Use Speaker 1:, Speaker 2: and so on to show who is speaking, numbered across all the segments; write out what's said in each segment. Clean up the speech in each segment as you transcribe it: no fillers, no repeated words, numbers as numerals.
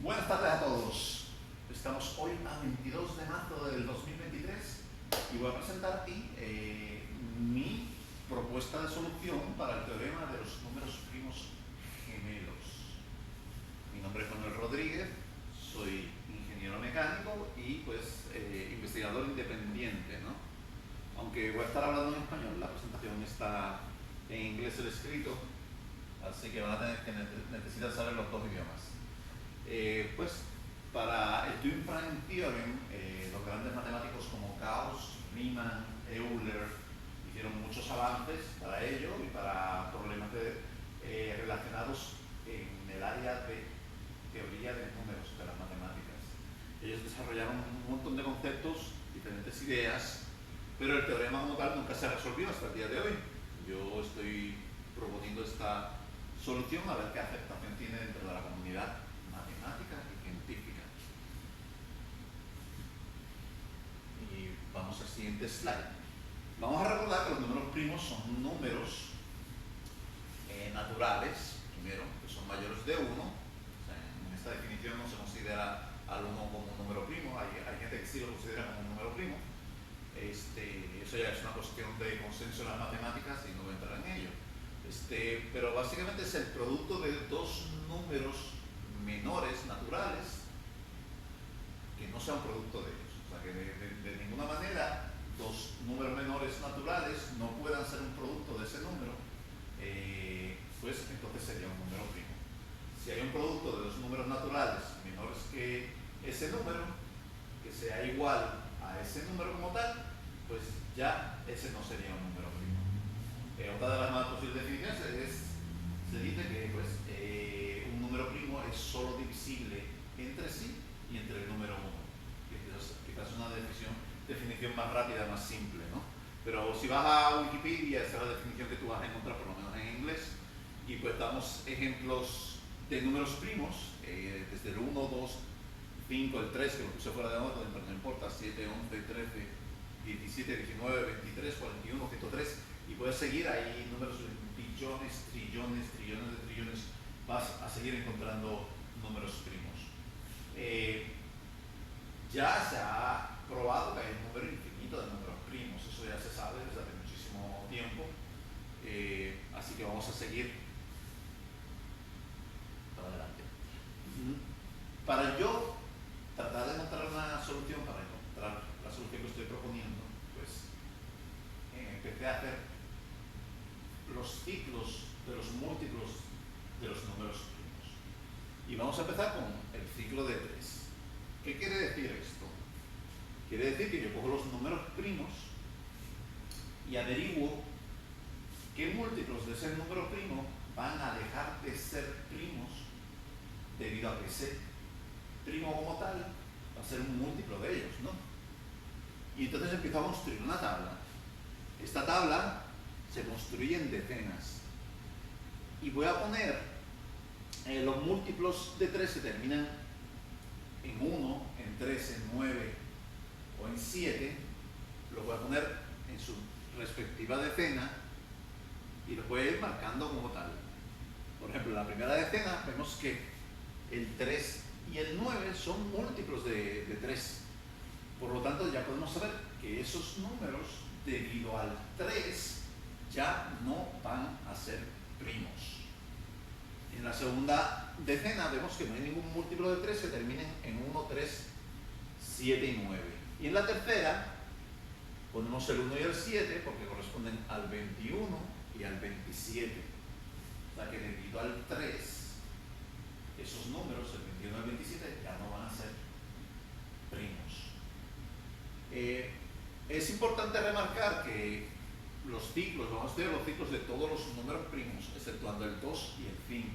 Speaker 1: Buenas tardes a todos. Estamos hoy a 22 de marzo del 2023 y voy a presentar aquí mi propuesta de solución para el teorema de los números primos gemelos. Mi nombre es Manuel Rodríguez, soy ingeniero mecánico y pues investigador independiente, ¿no? Aunque voy a estar hablando en español, la presentación está en inglés el escrito, así que van a tener que necesitar saber los dos idiomas. Pues para el Twin Prime Theorem, los grandes matemáticos como Gauss, Riemann, Euler hicieron muchos avances para ello y para problemas relacionados en el área de teoría de números de las matemáticas. Ellos desarrollaron un montón de conceptos, diferentes ideas, pero el teorema como tal nunca se resolvió hasta el día de hoy. Yo estoy proponiendo esta solución a ver qué aceptación tiene dentro de la comunidad matemática y científica. Y vamos al siguiente slide. Vamos a recordar que los números primos son números naturales, primero, que son mayores de 1. O sea, en esta definición no se considera al 1 como un número primo, hay gente que sí lo considera como un número primo. Eso ya es una cuestión de consenso en las matemáticas y no voy a entrar en ello. Pero básicamente es el producto de dos números menores naturales que no sean producto de ellos. O sea, que de ninguna manera dos números menores naturales no puedan ser un producto de ese número, pues entonces sería un número primo. Si hay un producto de dos números naturales menores que ese número, que sea igual a ese número como tal, pues ya ese no sería un número primo. Otra de las más posibles definiciones se dice que pues, un número primo es solo divisible entre sí y entre el número 1. Quizás una definición más rápida, más simple, ¿no? Pero si vas a Wikipedia, esa es la definición que tú vas a encontrar, por lo menos en inglés, y pues damos ejemplos de números primos, desde el 1, 2, 5, el 3, que lo puse fuera de orden, pero no importa, 7, 11, 13, 17, 19, 23, 41, 103, y puedes seguir ahí números de billones, trillones, trillones de trillones, vas a seguir encontrando números primos. Ya se ha probado que hay un número infinito de números primos, eso ya se sabe desde hace muchísimo tiempo, así que vamos a seguir para adelante. Para yo tratar de encontrar una solución, para encontrar la solución que estoy proponiendo, pues empecé a hacer los ciclos de los múltiplos de los números primos. Y vamos a empezar con el ciclo de 3. ¿Qué quiere decir esto? Quiere decir que yo cojo los números primos y averiguo qué múltiplos de ese número primo van a dejar de ser primos debido a que ese primo como tal va a ser un múltiplo de ellos, ¿no? Y entonces empiezo a construir una tabla. Esta tabla se construye en decenas. Y voy a poner los múltiplos de 3 que terminan en 1, en 3, en 9 o en 7, los voy a poner en su respectiva decena y los voy a ir marcando como tal. Por ejemplo, en la primera decena vemos que el 3 y el 9 son múltiplos de 3. Por lo tanto, ya podemos saber que esos números, debido al 3, ya no van a ser primos. En la segunda decena vemos que no hay ningún múltiplo de 3 que terminen en 1, 3, 7 y 9. Y en la tercera ponemos el 1 y el 7 porque corresponden al 21 y al 27. O sea que debido al 3, esos números, el 21 y el 27, ya no van a ser primos. Es importante remarcar que los ciclos, vamos a estudiar los ciclos de todos los números primos, exceptuando el 2 y el 5.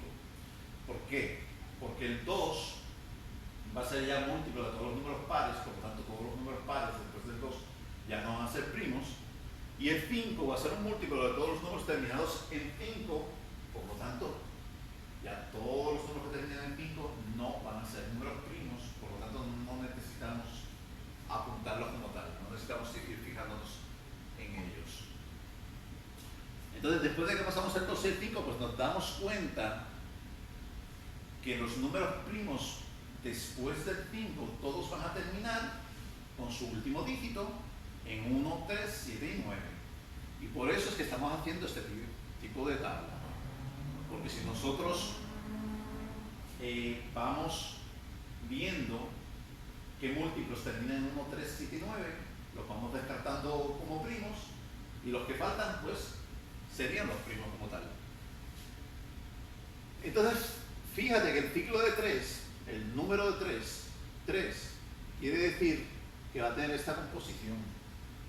Speaker 1: ¿Por qué? Porque el 2 va a ser ya múltiplo de todos los números pares, por lo tanto todos los números pares después del 2 ya no van a ser primos, y el 5 va a ser un múltiplo de todos los números terminados en 5, por lo tanto ya todos los números que terminan en 5 no van a ser números primos, por lo tanto no necesitamos apuntarlos como tal, no necesitamos seguir fijándonos en ellos. Entonces, después de que pasamos el 2 y el 5, pues nos damos cuenta que los números primos después del 5 todos van a terminar con su último dígito en 1, 3, 7 y 9. Y por eso es que estamos haciendo este tipo de tabla. Porque si nosotros vamos viendo qué múltiplos terminan en 1, 3, 7 y 9, los vamos descartando como primos, y los que faltan, pues, serían los primos como tal. Entonces, fíjate que el ciclo de 3, el número de 3, quiere decir que va a tener esta composición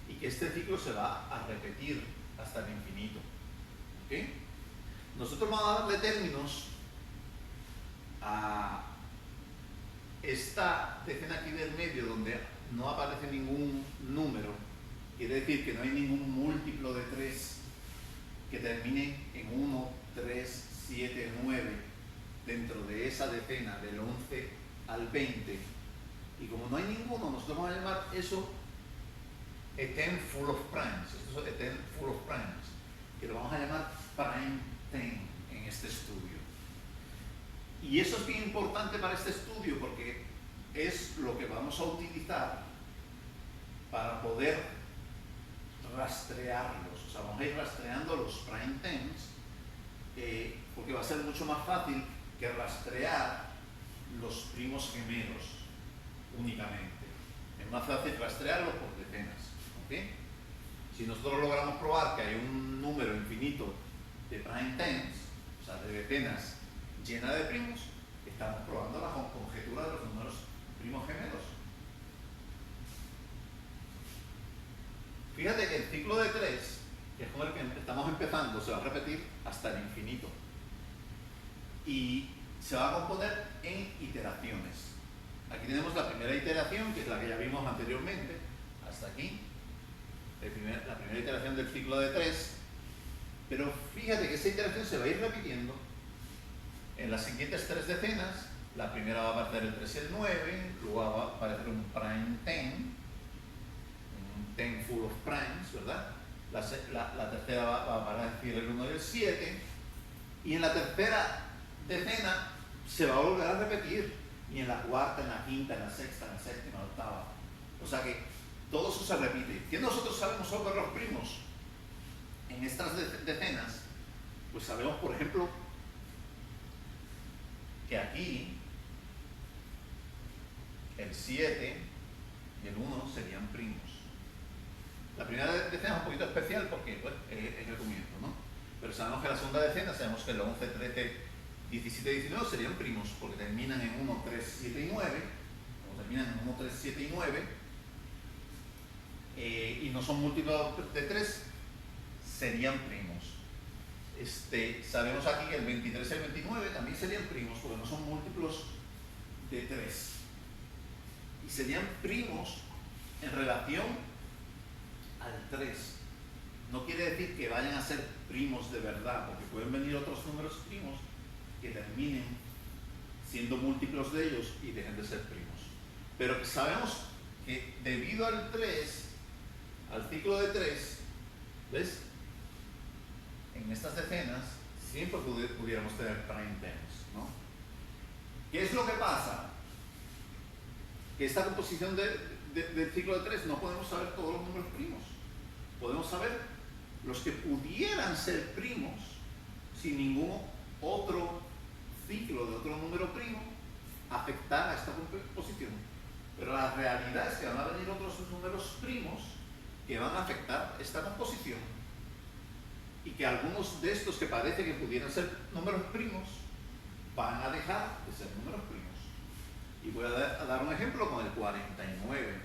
Speaker 1: y que este ciclo se va a repetir hasta el infinito. ¿Ok? Nosotros vamos a darle términos a esta decena aquí del medio donde no aparece ningún número. Quiere decir que no hay ningún múltiplo de 3 que termine en 1, 3, 7, 9 dentro de esa decena del 11 al 20. Y como no hay ninguno, nosotros vamos a llamar eso ten full of primes. Esto es ten full of primes, que lo vamos a llamar prime ten en este estudio. Y eso es bien importante para este estudio porque es lo que vamos a utilizar para poder rastrearlos. O sea, vamos a ir rastreando los prime tens porque va a ser mucho más fácil que rastrear los primos gemelos únicamente. Es más fácil rastrearlos por decenas. ¿Okay? Si nosotros logramos probar que hay un número infinito de prime tens, o sea, de decenas llena de primos, estamos probando la conjetura de los números primos gemelos. Fíjate que el ciclo de 3, que es con el que estamos empezando, se va a repetir hasta el infinito. Y se va a componer en iteraciones. Aquí tenemos la primera iteración, que es la que ya vimos anteriormente, hasta aquí. La primera iteración del ciclo de 3. Pero fíjate que esa iteración se va a ir repitiendo. En las siguientes 3 decenas, la primera va a aparecer el 3 y el 9, luego va a aparecer un prime 10, un 10 full of primes, ¿verdad? La tercera va a aparecer el 1 y el 7, y en la tercera decena se va a volver a repetir, y en la cuarta, en la quinta, en la sexta, en la séptima, en la octava. O sea que todo eso se repite. ¿Qué nosotros sabemos sobre los primos? En estas decenas, pues sabemos, por ejemplo, que aquí el 7 y el 1 serían primos. La primera decena es un poquito especial porque bueno, es el comienzo, ¿no? Pero sabemos que la segunda decena, sabemos que el 11, 13, 17 y 19 serían primos porque terminan en 1, 3, 7 y 9. Como terminan en 1, 3, 7 y 9 y no son múltiplos de 3, serían primos. Sabemos aquí que el 23 y el 29 también serían primos porque no son múltiplos de 3. Y serían primos en relación al 3. No quiere decir que vayan a ser primos de verdad, porque pueden venir otros números primos que terminen siendo múltiplos de ellos y dejen de ser primos. Pero sabemos que debido al 3, al ciclo de 3, ¿ves? En estas decenas siempre pudiéramos tener prime tens, ¿no? ¿Qué es lo que pasa? Que esta composición del ciclo de 3 no podemos saber todos los números primos. Podemos saber los que pudieran ser primos sin ningún otro ciclo de otro número primo afectara a esta composición. Pero la realidad es que van a venir otros números primos que van a afectar esta composición. Y que algunos de estos que parece que pudieran ser números primos van a dejar de ser números primos. Y voy a dar un ejemplo con el 49.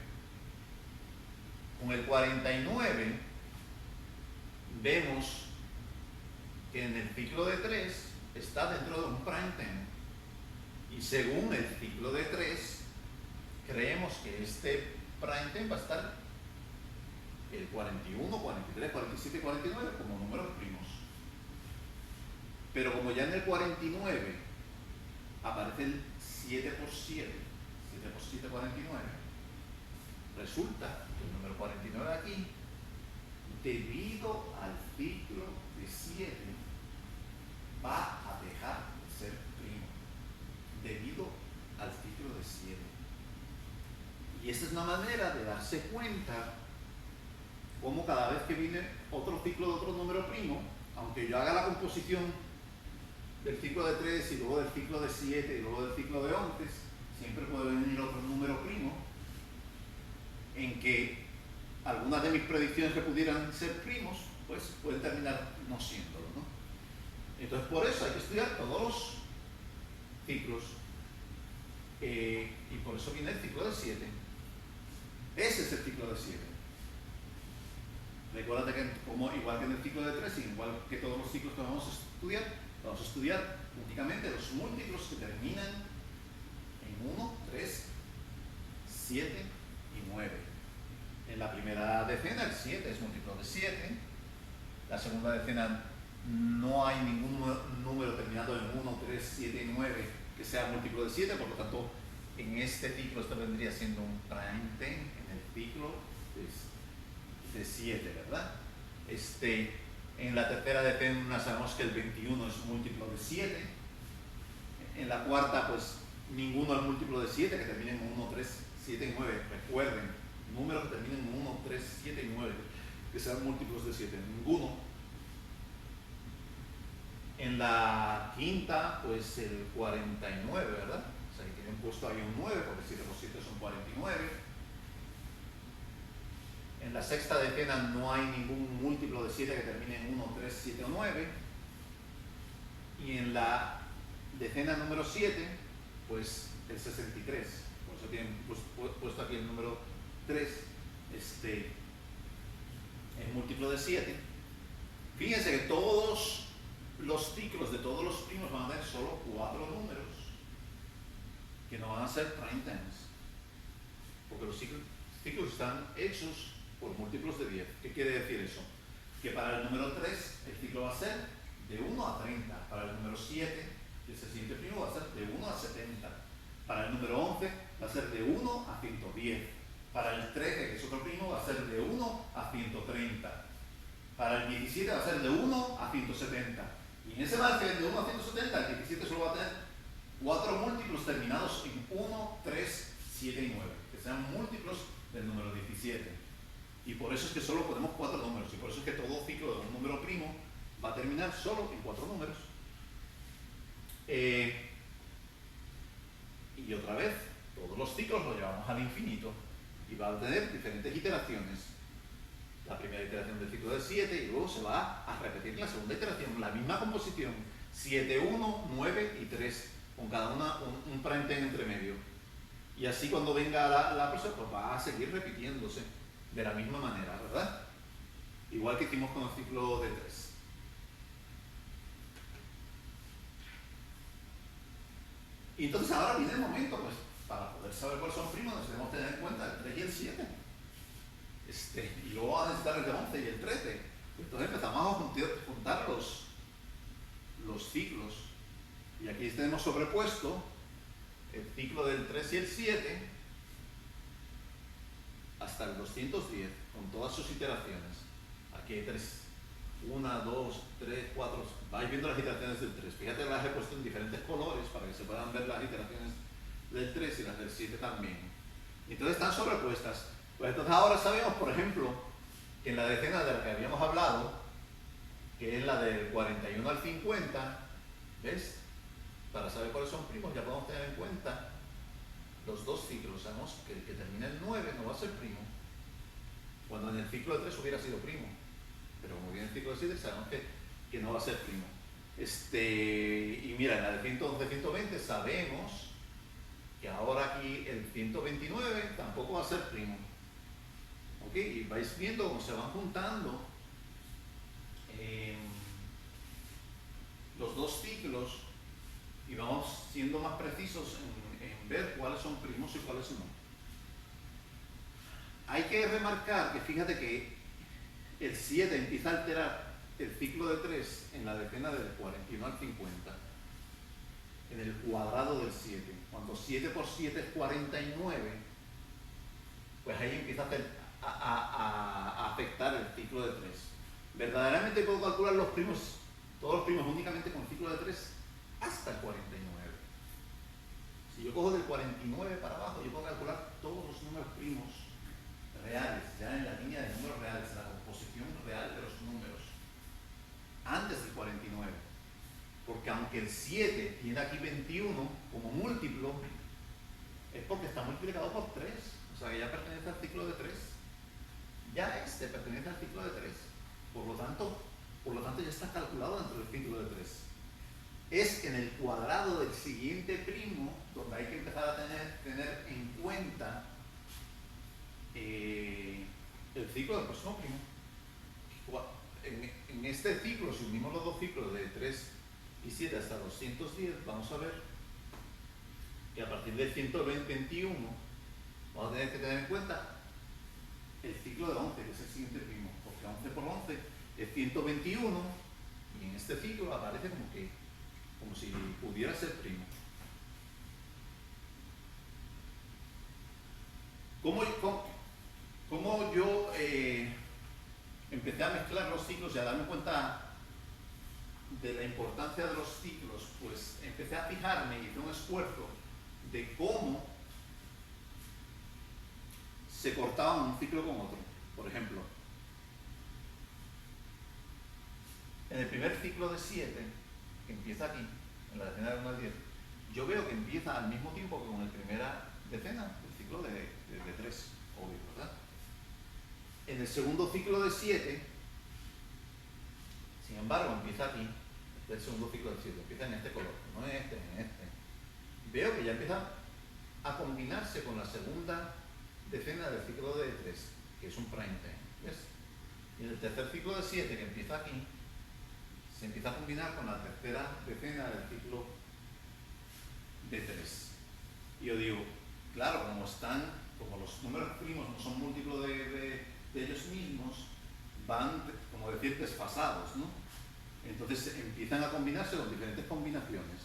Speaker 1: Con el 49 vemos que en el ciclo de 3 está dentro de un prime 10. Y según el ciclo de 3, creemos que este prime 10 va a estar el 41, 43, 47 y 49 como números primos. Pero como ya en el 49 aparece el 7 por 7, 7 por 7, 49, resulta que el número 49 aquí, debido al ciclo de 7, va a dejar de ser primo. Debido al ciclo de Y esta es una manera de darse cuenta cómo cada vez que viene otro ciclo de otro número primo, aunque yo haga la composición del ciclo de 3 y luego del ciclo de 7 y luego del ciclo de 11, siempre puede venir otro número primo en que algunas de mis predicciones que pudieran ser primos, pues pueden terminar no siéndolo, ¿no? Entonces por eso hay que estudiar todos los ciclos y por eso viene el ciclo de 7. Ese es el ciclo de 7. Recuerda que como igual que en el ciclo de 3 y igual que todos los ciclos que vamos a estudiar únicamente los múltiplos que terminan en 1, 3, 7 y 9. En la primera decena el 7 es múltiplo de 7. La segunda decena no hay ningún número terminado en 1, 3, 7 y 9 que sea múltiplo de 7, por lo tanto en este ciclo esto vendría siendo un prime 10 en el ciclo de 7, ¿verdad? En la tercera decena sabemos que el 21 es múltiplo de 7. En la cuarta, pues ninguno es múltiplo de 7, que terminen en 1, 3, 7 y 9. Recuerden, números que terminen en 1, 3, 7 y 9, que sean múltiplos de 7. Ninguno. En la quinta, pues el 49, ¿verdad? O sea, ahí tienen puesto ahí un 9, porque 7 por 7 son 49. En la sexta decena no hay ningún múltiplo de 7 que termine en 1, 3, 7 o 9. Y en la decena número 7, pues el 63. Por eso tienen puesto aquí el número 3. Es múltiplo de 7. Fíjense que todos los ciclos de todos los primos van a tener solo 4 números que no van a ser prime tens, porque los ciclos están hechos por múltiplos de 10. ¿Qué quiere decir eso? Que para el número 3 el ciclo va a ser de 1 a 30, para el número 7, que es el siguiente primo, va a ser de 1 a 70, para el número 11 va a ser de 1 a 110, para el 13, que es otro primo, va a ser de 1 a 130, para el 17 va a ser de 1 a 170, y en ese margen de 1 a 170 el 17 solo va a tener 4 múltiplos terminados en 1, 3, 7 y 9, que sean múltiplos del número 17. Y por eso es que solo ponemos 4 números, y por eso es que todo ciclo de un número primo va a terminar solo en 4 números. Y otra vez, todos los ciclos los llevamos al infinito y va a tener diferentes iteraciones. La primera iteración del ciclo de 7 y luego se va a repetir la segunda iteración, la misma composición, 7, 1, 9 y 3, con cada una un prime 10 entre medio. Y así cuando venga la persona, pues va a seguir repitiéndose de la misma manera, ¿verdad? Igual que hicimos con el ciclo de 3. Y entonces ahora viene el momento, pues, para poder saber cuáles son primos, nos debemos tener en cuenta el 3 y el 7. Y luego vamos a necesitar el de 11 y el 13. Entonces empezamos a juntar los ciclos. Y aquí tenemos sobrepuesto el ciclo del 3 y el 7 hasta el 210, con todas sus iteraciones. Aquí hay 3. 1, 2, 3, 4. Vais viendo las iteraciones del 3. Fíjate que las he puesto en diferentes colores para que se puedan ver las iteraciones del 3 y las del 7 también. Entonces están sobrepuestas. Pues entonces ahora sabemos, por ejemplo, que en la decena de la que habíamos hablado, que es la del 41 al 50, ¿ves? Para saber cuáles son primos ya podemos tener en cuenta los dos ciclos. Sabemos que el que termina en 9 no va a ser primo, cuando en el ciclo de 3 hubiera sido primo. Pero como viene el ciclo de 7 sabemos que no va a ser primo. Y mira, en la de 111, 120 sabemos que ahora aquí el 129 tampoco va a ser primo. ¿Ok? Y vais viendo cómo se van juntando los dos ciclos y vamos siendo más precisos en ver cuáles son primos y cuáles no. Hay que remarcar que fíjate que el 7 empieza a alterar el ciclo de 3 en la decena del 41 al 50, en el cuadrado del 7. Cuando 7 por 7 es 49, pues ahí empieza a afectar el ciclo de 3. Verdaderamente puedo calcular los primos, todos los primos únicamente con el ciclo de 3 hasta el 49. Si yo cojo del 49 para abajo, yo puedo calcular todos los números primos reales, ya en la línea de números reales, en la composición real de los números, antes del 49. Porque aunque el 7 tiene aquí 21 como múltiplo, es porque está multiplicado por 3. O sea que ya pertenece al ciclo de 3. Ya este pertenece al ciclo de 3. Por lo tanto ya está calculado dentro del ciclo de 3. Es en el cuadrado del siguiente primo donde hay que empezar a tener en cuenta el ciclo del próximo primo. En este ciclo, si unimos los dos ciclos de 3 y 7 hasta 210, vamos a ver que a partir del 121 vamos a tener que tener en cuenta el ciclo de 11, que es el siguiente primo, porque 11 por 11 es 121 y en este ciclo aparece como si pudiera ser primo. ¿Cómo yo empecé a mezclar los ciclos y a darme cuenta de la importancia de los ciclos? Pues empecé a fijarme y hice un esfuerzo de cómo se cortaban un ciclo con otro. Por ejemplo, en el primer ciclo de 7, que empieza aquí, en la decena de 1 al 10, yo veo que empieza al mismo tiempo que con la primera decena, el ciclo de 3, obvio, ¿verdad? En el segundo ciclo de 7, sin embargo, empieza aquí, el segundo ciclo de 7, empieza en este color, no en este, en este. Veo que ya empieza a combinarse con la segunda decena del ciclo de 3, que es un prime time, ¿ves? Y en el tercer ciclo de 7, que empieza aquí, se empieza a combinar con la tercera decena del ciclo de 3. Y yo digo, claro, como los números primos no son múltiplos de ellos mismos, van, como decir, desfasados, ¿no? Entonces empiezan a combinarse con diferentes combinaciones.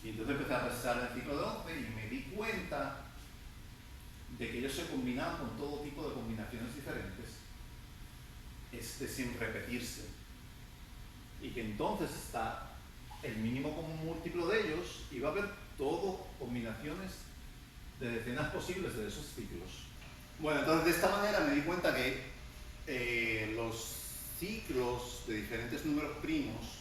Speaker 1: Y entonces empecé a pensar en el ciclo de 11 y me di cuenta de que ellos se combinaban con todo tipo de combinaciones diferentes, sin repetirse. Y que entonces está el mínimo común múltiplo de ellos y va a haber todo combinaciones de decenas posibles de esos ciclos. Bueno, entonces de esta manera me di cuenta que los ciclos de diferentes números primos,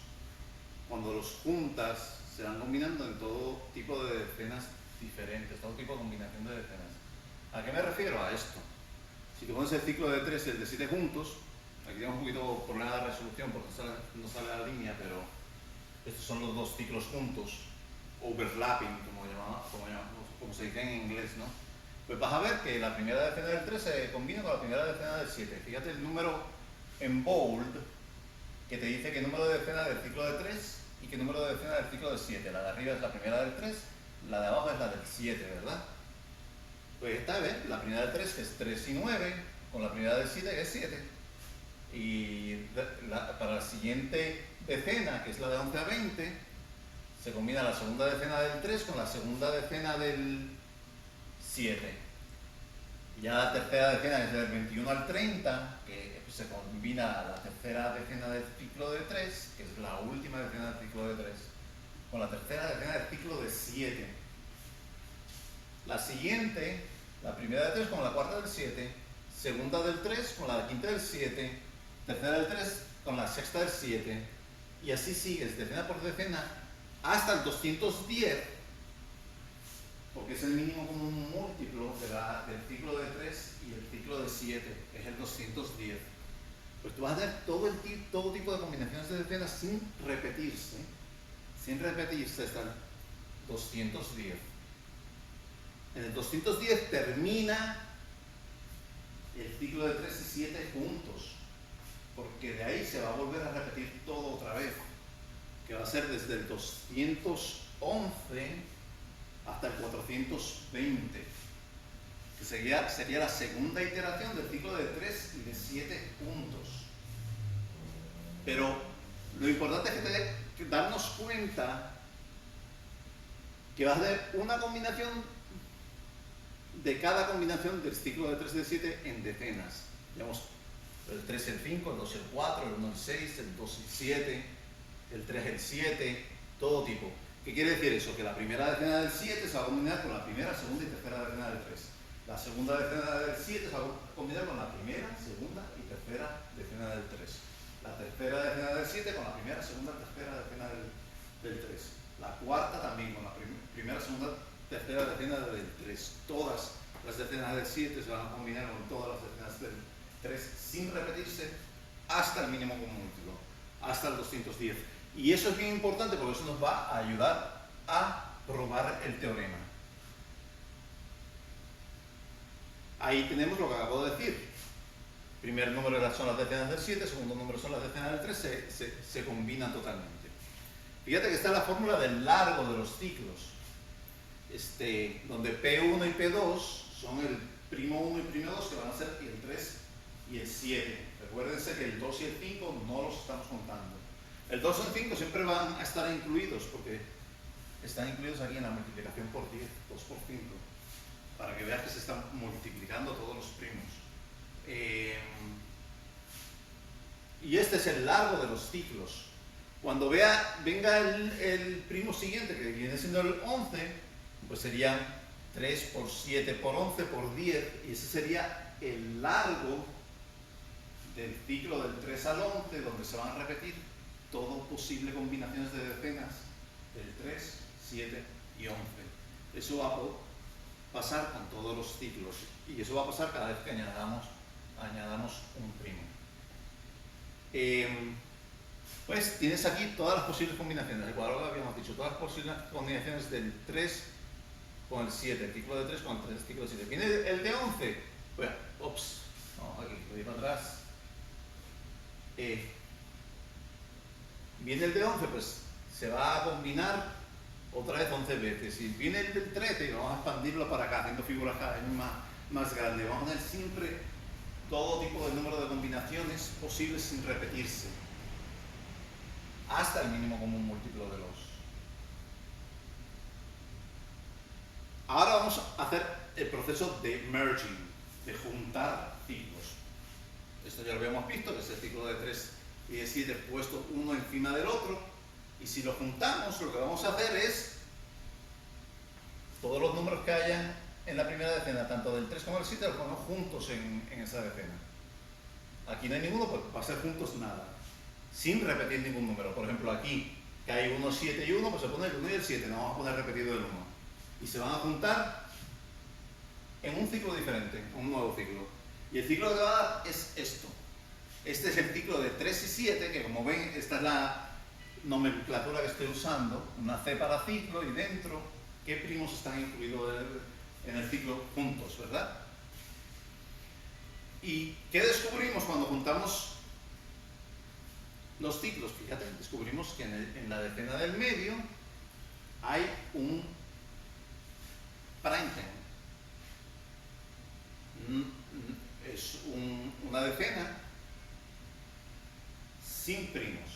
Speaker 1: cuando los juntas, se van combinando en todo tipo de decenas diferentes, todo tipo de combinación de decenas. ¿A qué me refiero? A esto. Si tú pones el ciclo de 3 y el de 7 juntos, aquí tenemos un poquito problema de resolución porque no sale la línea, pero estos son los dos ciclos juntos, overlapping, como se dice en inglés, ¿no? Pues vas a ver que la primera decena del 3 se combina con la primera decena del 7. Fíjate el número en bold, que te dice qué número de decena del ciclo de 3 y qué número de decena del ciclo de 7. La de arriba es la primera del 3, la de abajo es la del 7, ¿verdad? Pues esta vez, la primera del 3 que es 3 y 9, con la primera del 7 que es 7. Y para la siguiente decena, que es la de 11 a 20, se combina la segunda decena del 3 con la segunda decena del 7. Ya la tercera decena es del 21 al 30, que se combina la tercera decena del ciclo de 3, que es la última decena del ciclo de 3, con la tercera decena del ciclo de 7. La siguiente, la primera del 3 con la cuarta del 7, segunda del 3 con la quinta del 7, tercera del 3 con la sexta del 7, y así sigues, decena por decena, hasta el 210, porque es el mínimo común múltiplo del ciclo de 3 y el ciclo de 7, es el 210. Pues tú vas a tener todo tipo de combinaciones de decenas sin repetirse hasta el 210. En el 210 termina el ciclo de 3 y 7 juntos, porque de ahí se va a volver a repetir todo otra vez, que va a ser desde el 211 hasta el 420, que sería la segunda iteración del ciclo de 3 y de 7 juntos. Pero lo importante es que darnos cuenta que va a haber una combinación de cada combinación del ciclo de 3 y de 7 en decenas. Digamos, el 3 el 5, el 2 el 4, el 1 el 6, el 2 el 7, el 3 el 7, todo tipo. ¿Qué quiere decir eso? Que la primera decena del 7 se va a combinar con la primera, segunda y tercera decena del 3. La segunda decena del 7 se va a combinar con la primera, segunda y tercera decena del 3. La tercera decena del 7 con la primera, segunda, tercera decena del 3. La cuarta también con la primera, segunda, tercera decena del 3. Todas las decenas del 7 se van a combinar con todas las decenas del 3 sin repetirse hasta el mínimo común múltiplo, hasta el 210. Y eso es bien importante porque eso nos va a ayudar a probar el teorema. Ahí tenemos lo que acabo de decir. Primer número son las decenas del 7, segundo número son las decenas del 3, se combinan totalmente. Fíjate que está la fórmula del largo de los ciclos, donde P1 y P2 son el primo 1 y primo 2, que van a ser el 3 y el 7. Recuérdense que el 2 y el 5 no los estamos contando. El 2 y el 5 siempre van a estar incluidos, porque están incluidos aquí en la multiplicación por 10, 2 por 5, para que veas que se están multiplicando todos los primos. Y este es el largo de los ciclos. Cuando venga el primo siguiente, que viene siendo el 11, pues serían 3 por 7 por 11 por 10, y ese sería el largo del ciclo del 3 al 11, donde se van a repetir todo posible combinaciones de decenas del 3, 7 y 11. Eso va a pasar con todos los ciclos, y eso va a pasar cada vez que añadamos un primo. Pues tienes aquí todas las posibles combinaciones, igual lo que habíamos dicho, todas las posibles combinaciones del 3 con el 7, el ciclo de 3 con el ciclo de 7. Viene el de 11, pues, vamos aquí, voy para atrás. Viene el de 11, pues se va a combinar otra vez 11 veces. Y viene el del 13, vamos a expandirlo para acá, haciendo figuras cada vez más grandes. Vamos a tener siempre todo tipo de número de combinaciones posibles sin repetirse, hasta el mínimo común múltiplo de los. Ahora vamos a hacer el proceso de merging, de juntar ciclos. Esto ya lo habíamos visto, que es el ciclo de 3 y de 7 puesto uno encima del otro. Y si lo juntamos, lo que vamos a hacer es todos los números que hayan en la primera decena, tanto del 3 como del 7, los ponemos juntos en esa decena. Aquí no hay ninguno, pues va a ser juntos nada, sin repetir ningún número. Por ejemplo, aquí, que hay 1, 7 y 1, pues se pone el 1 y el 7, no vamos a poner repetido el 1. Y se van a juntar en un ciclo diferente, un nuevo ciclo. Y el ciclo que va a dar es esto. Este es el ciclo de 3 y 7, que como ven, esta es la nomenclatura que estoy usando, una C para ciclo, y dentro, ¿qué primos están incluidos en el ciclo juntos, verdad? ¿Y qué descubrimos cuando juntamos los ciclos? Fíjate, descubrimos que en la decena del medio hay un prime. Es una decena sin primos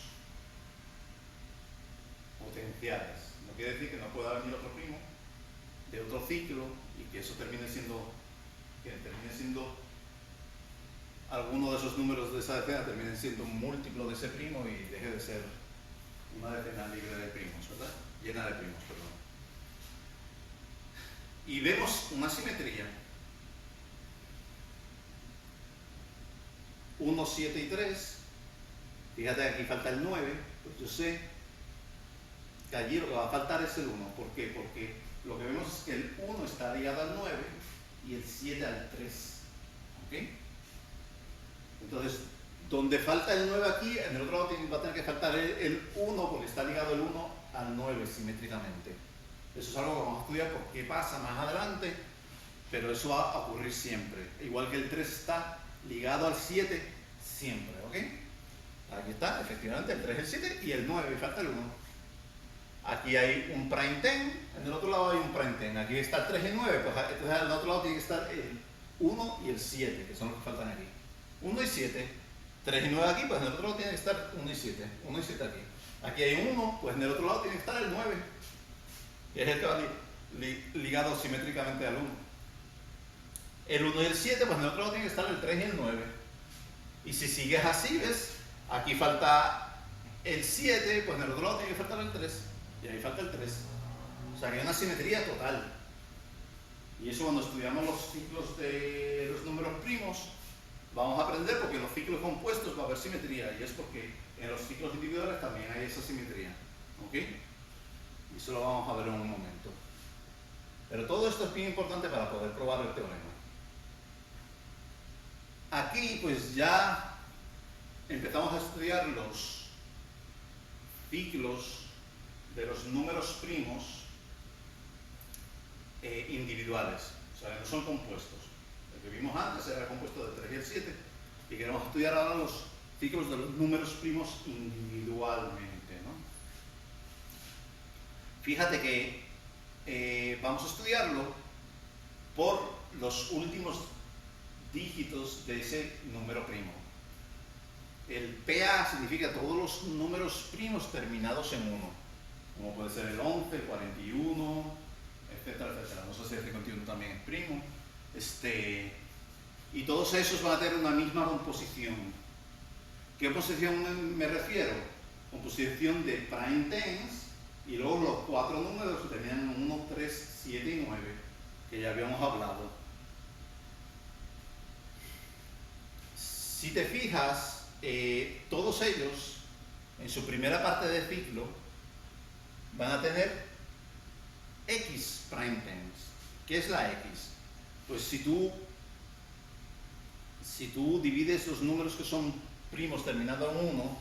Speaker 1: potenciales. No quiere decir que no pueda venir otro primo de otro ciclo y que eso termine siendo alguno de esos números de esa decena termine siendo un múltiplo de ese primo y deje de ser una decena libre de primos, ¿verdad? Llena de primos, perdón. Y vemos una simetría. 1, 7 y 3. Fíjate que aquí falta el 9, pues yo sé que allí lo que va a faltar es el 1. ¿Por qué? Porque lo que vemos es que el 1 está ligado al 9 y el 7 al 3. ¿Ok? Entonces, donde falta el 9 aquí, en el otro lado va a tener que faltar el 1 porque está ligado el 1 al 9 simétricamente. Eso es algo que vamos a estudiar porque pasa más adelante, pero eso va a ocurrir siempre. Igual que el 3 está ligado al 7 siempre, ¿ok? Aquí está, efectivamente, el 3, el 7 y el 9, y falta el 1. Aquí hay un prime 10, en el otro lado hay un prime 10. Aquí está el 3 y el 9, pues entonces al otro lado tiene que estar el 1 y el 7, que son los que faltan aquí. 1 y 7, 3 y 9 aquí, pues en el otro lado tiene que estar 1 y 7, 1 y 7 aquí. Aquí hay un 1, pues en el otro lado tiene que estar el 9, que es el que va ligado simétricamente al 1. El 1 y el 7, pues en el otro lado tiene que estar el 3 y el 9. Y si sigues así, ¿ves? Aquí falta el 7, pues en el otro lado tiene que faltar el 3. Y ahí falta el 3. O sea que hay una simetría total. Y eso cuando estudiamos los ciclos de los números primos, vamos a aprender porque en los ciclos compuestos va a haber simetría, y es porque en los ciclos individuales también hay esa simetría. ¿Ok? Y eso lo vamos a ver en un momento. Pero todo esto es bien importante para poder probar el teorema. Aquí pues ya empezamos a estudiar los ciclos de los números primos individuales, o sea, no son compuestos. El que vimos antes era compuesto del 3 y el 7, y queremos estudiar ahora los ciclos de los números primos individualmente, ¿no? Fíjate que vamos a estudiarlo por los últimos dígitos de ese número primo. El PA significa todos los números primos terminados en 1, como puede ser el 11, el 41, etcétera, etcétera. No sé si el 51 también es primo. Y todos esos van a tener una misma composición. ¿Qué composición me refiero? Composición de prime tens, y luego los 4 números que terminan en 1, 3, 7 y 9, que ya habíamos hablado. Si te fijas, todos ellos, en su primera parte de ciclo, van a tener X prime tens. ¿Qué es la X? Pues si tú divides los números que son primos terminando en 1,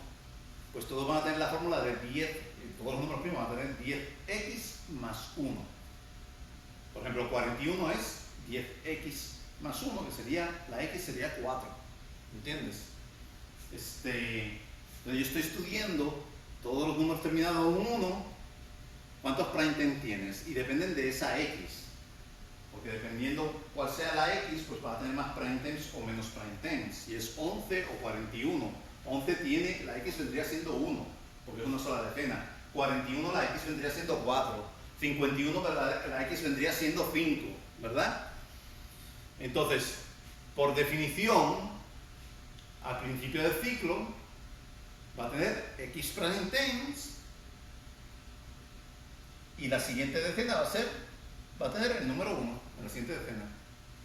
Speaker 1: pues todos van a tener la fórmula de 10, todos los números primos van a tener 10x más 1. Por ejemplo, 41 es 10x más 1, que sería, la x sería 4. ¿Entiendes? Entonces yo estoy estudiando todos los números terminados en 1, ¿cuántos prime tens tienes? Y dependen de esa x. Porque dependiendo cuál sea la x, pues va a tener más prime tens o menos prime tens. Si es 11 o 41. 11 tiene, la x vendría siendo 1, porque es una sola decena. 41 la x vendría siendo 4. 51 la x vendría siendo 5, ¿verdad? Entonces, por definición, al principio del ciclo, va a tener x prime tens, y la siguiente decena va a tener el número 1 en la siguiente decena.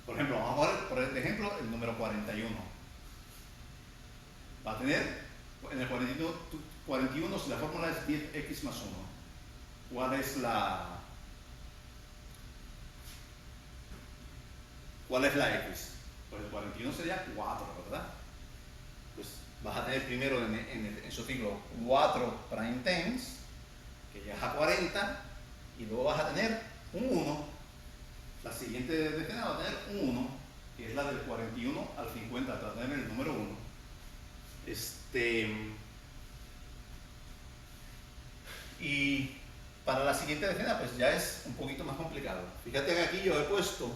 Speaker 1: Por ejemplo, vamos a ver, por ejemplo, el número 41. Va a tener, en el 41, si la fórmula es 10x más 1, ¿cuál es la x? Pues el 41 sería 4, ¿verdad? Pues vas a tener primero en su ciclo 4 prime tens, que llegas a 40, y luego vas a tener un 1. La siguiente decena va a tener un 1, que es la del 41 al 50, va a tener el número 1. Y para la siguiente decena, pues ya es un poquito más complicado. Fíjate que aquí yo he puesto.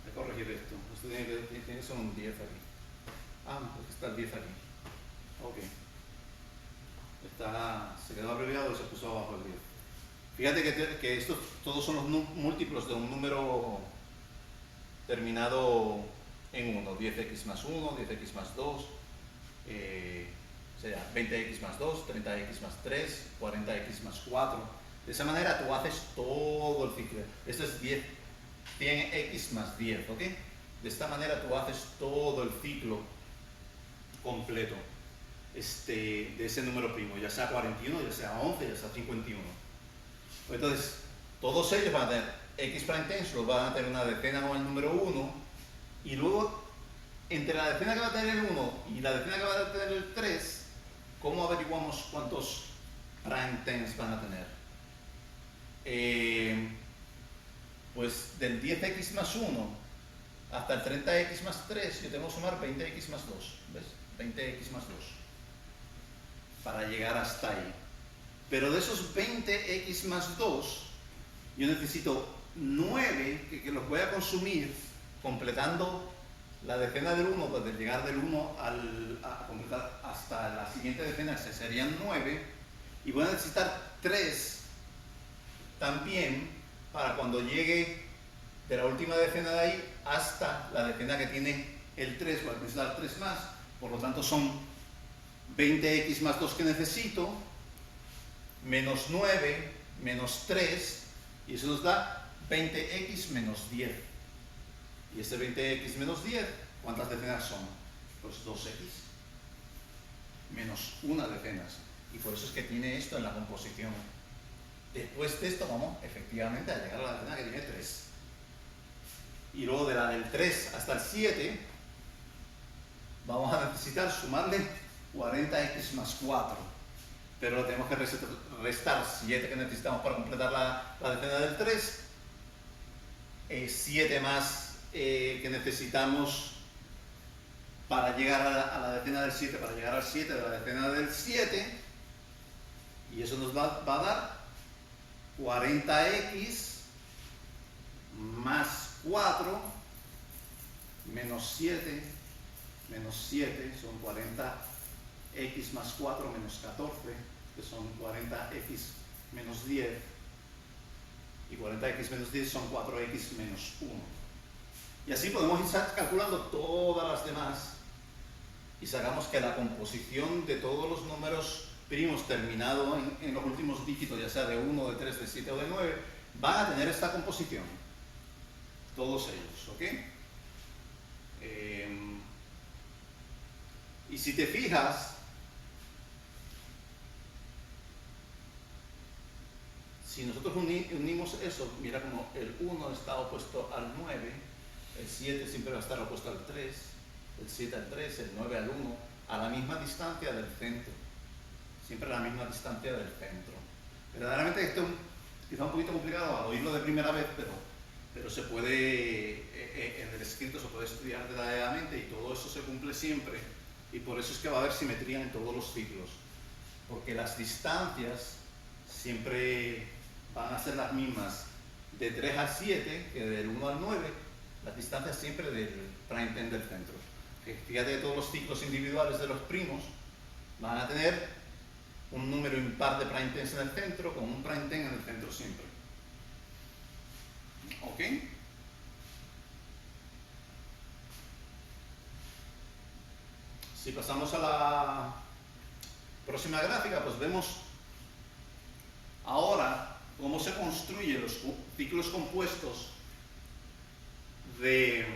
Speaker 1: Voy a corregir esto. Esto tiene que ser un 10 aquí. Porque está el 10 aquí. Ok. Se quedó abreviado y se puso abajo el 10. Fíjate que estos todos son los múltiplos de un número terminado en 1. 10x más 1, 10x más 2, sería 20x más 2, 30x más 3, 40x más 4. De esa manera tú haces todo el ciclo. Esto es 100x más 10, ¿ok? De esta manera tú haces todo el ciclo completo de ese número primo, ya sea 41, ya sea 11, ya sea 51. Entonces, todos ellos van a tener x prime tens, los van a tener una decena con el número 1, y luego, entre la decena que va a tener el 1 y la decena que va a tener el 3, ¿cómo averiguamos cuántos prime tens van a tener? Pues del 10x más 1 hasta el 30x más 3, yo tengo que sumar 20x más 2, ¿ves? 20x más 2, para llegar hasta ahí. Pero de esos 20x más 2, yo necesito 9 que los voy a consumir completando la decena del 1, pues de llegar del 1 a completar hasta la siguiente decena, que serían 9, y voy a necesitar 3 también para cuando llegue de la última decena de ahí hasta la decena que tiene el 3, voy a necesitar 3 más, por lo tanto son 20x más 2 que necesito, menos 9, menos 3, y eso nos da 20x menos 10. Y este 20x menos 10, ¿cuántas decenas son? Pues 2x menos una decenas. Y por eso es que tiene esto en la composición. Después de esto vamos efectivamente a llegar a la decena que tiene 3. Y luego de la del 3 hasta el 7 vamos a necesitar sumarle 40x más 4. Pero tenemos que restar 7 que necesitamos para completar la decena del 3. 7 más que necesitamos para llegar a la decena del 7, para llegar al 7 de la decena del 7. Y eso nos va a dar 40x más 4 menos 7 son 40x más 4 menos 14, que son 40x menos 10, y 40x menos 10 son 4x menos 1. Y así podemos ir calculando todas las demás y sacamos que la composición de todos los números primos terminados en los últimos dígitos, ya sea de 1, de 3, de 7 o de 9, van a tener esta composición. Todos ellos, ¿ok? Y si te fijas, si nosotros unimos eso, mira como el 1 está opuesto al 9, el 7 siempre va a estar opuesto al 3, el 7 al 3, el 9 al 1, a la misma distancia del centro. Siempre a la misma distancia del centro. Verdaderamente esto es quizá un poquito complicado al oírlo de primera vez, pero se puede, en el escrito se puede estudiar detalladamente y todo eso se cumple siempre. Y por eso es que va a haber simetría en todos los ciclos. Porque las distancias siempre van a ser las mismas de 3 al 7 que del 1 al 9, las distancias siempre del prime time del centro. Fíjate que todos los ciclos individuales de los primos van a tener un número impar de prime times en el centro con un prime time en el centro siempre. ¿Ok? Si pasamos a la próxima gráfica, pues vemos ahora cómo se construyen los ciclos compuestos de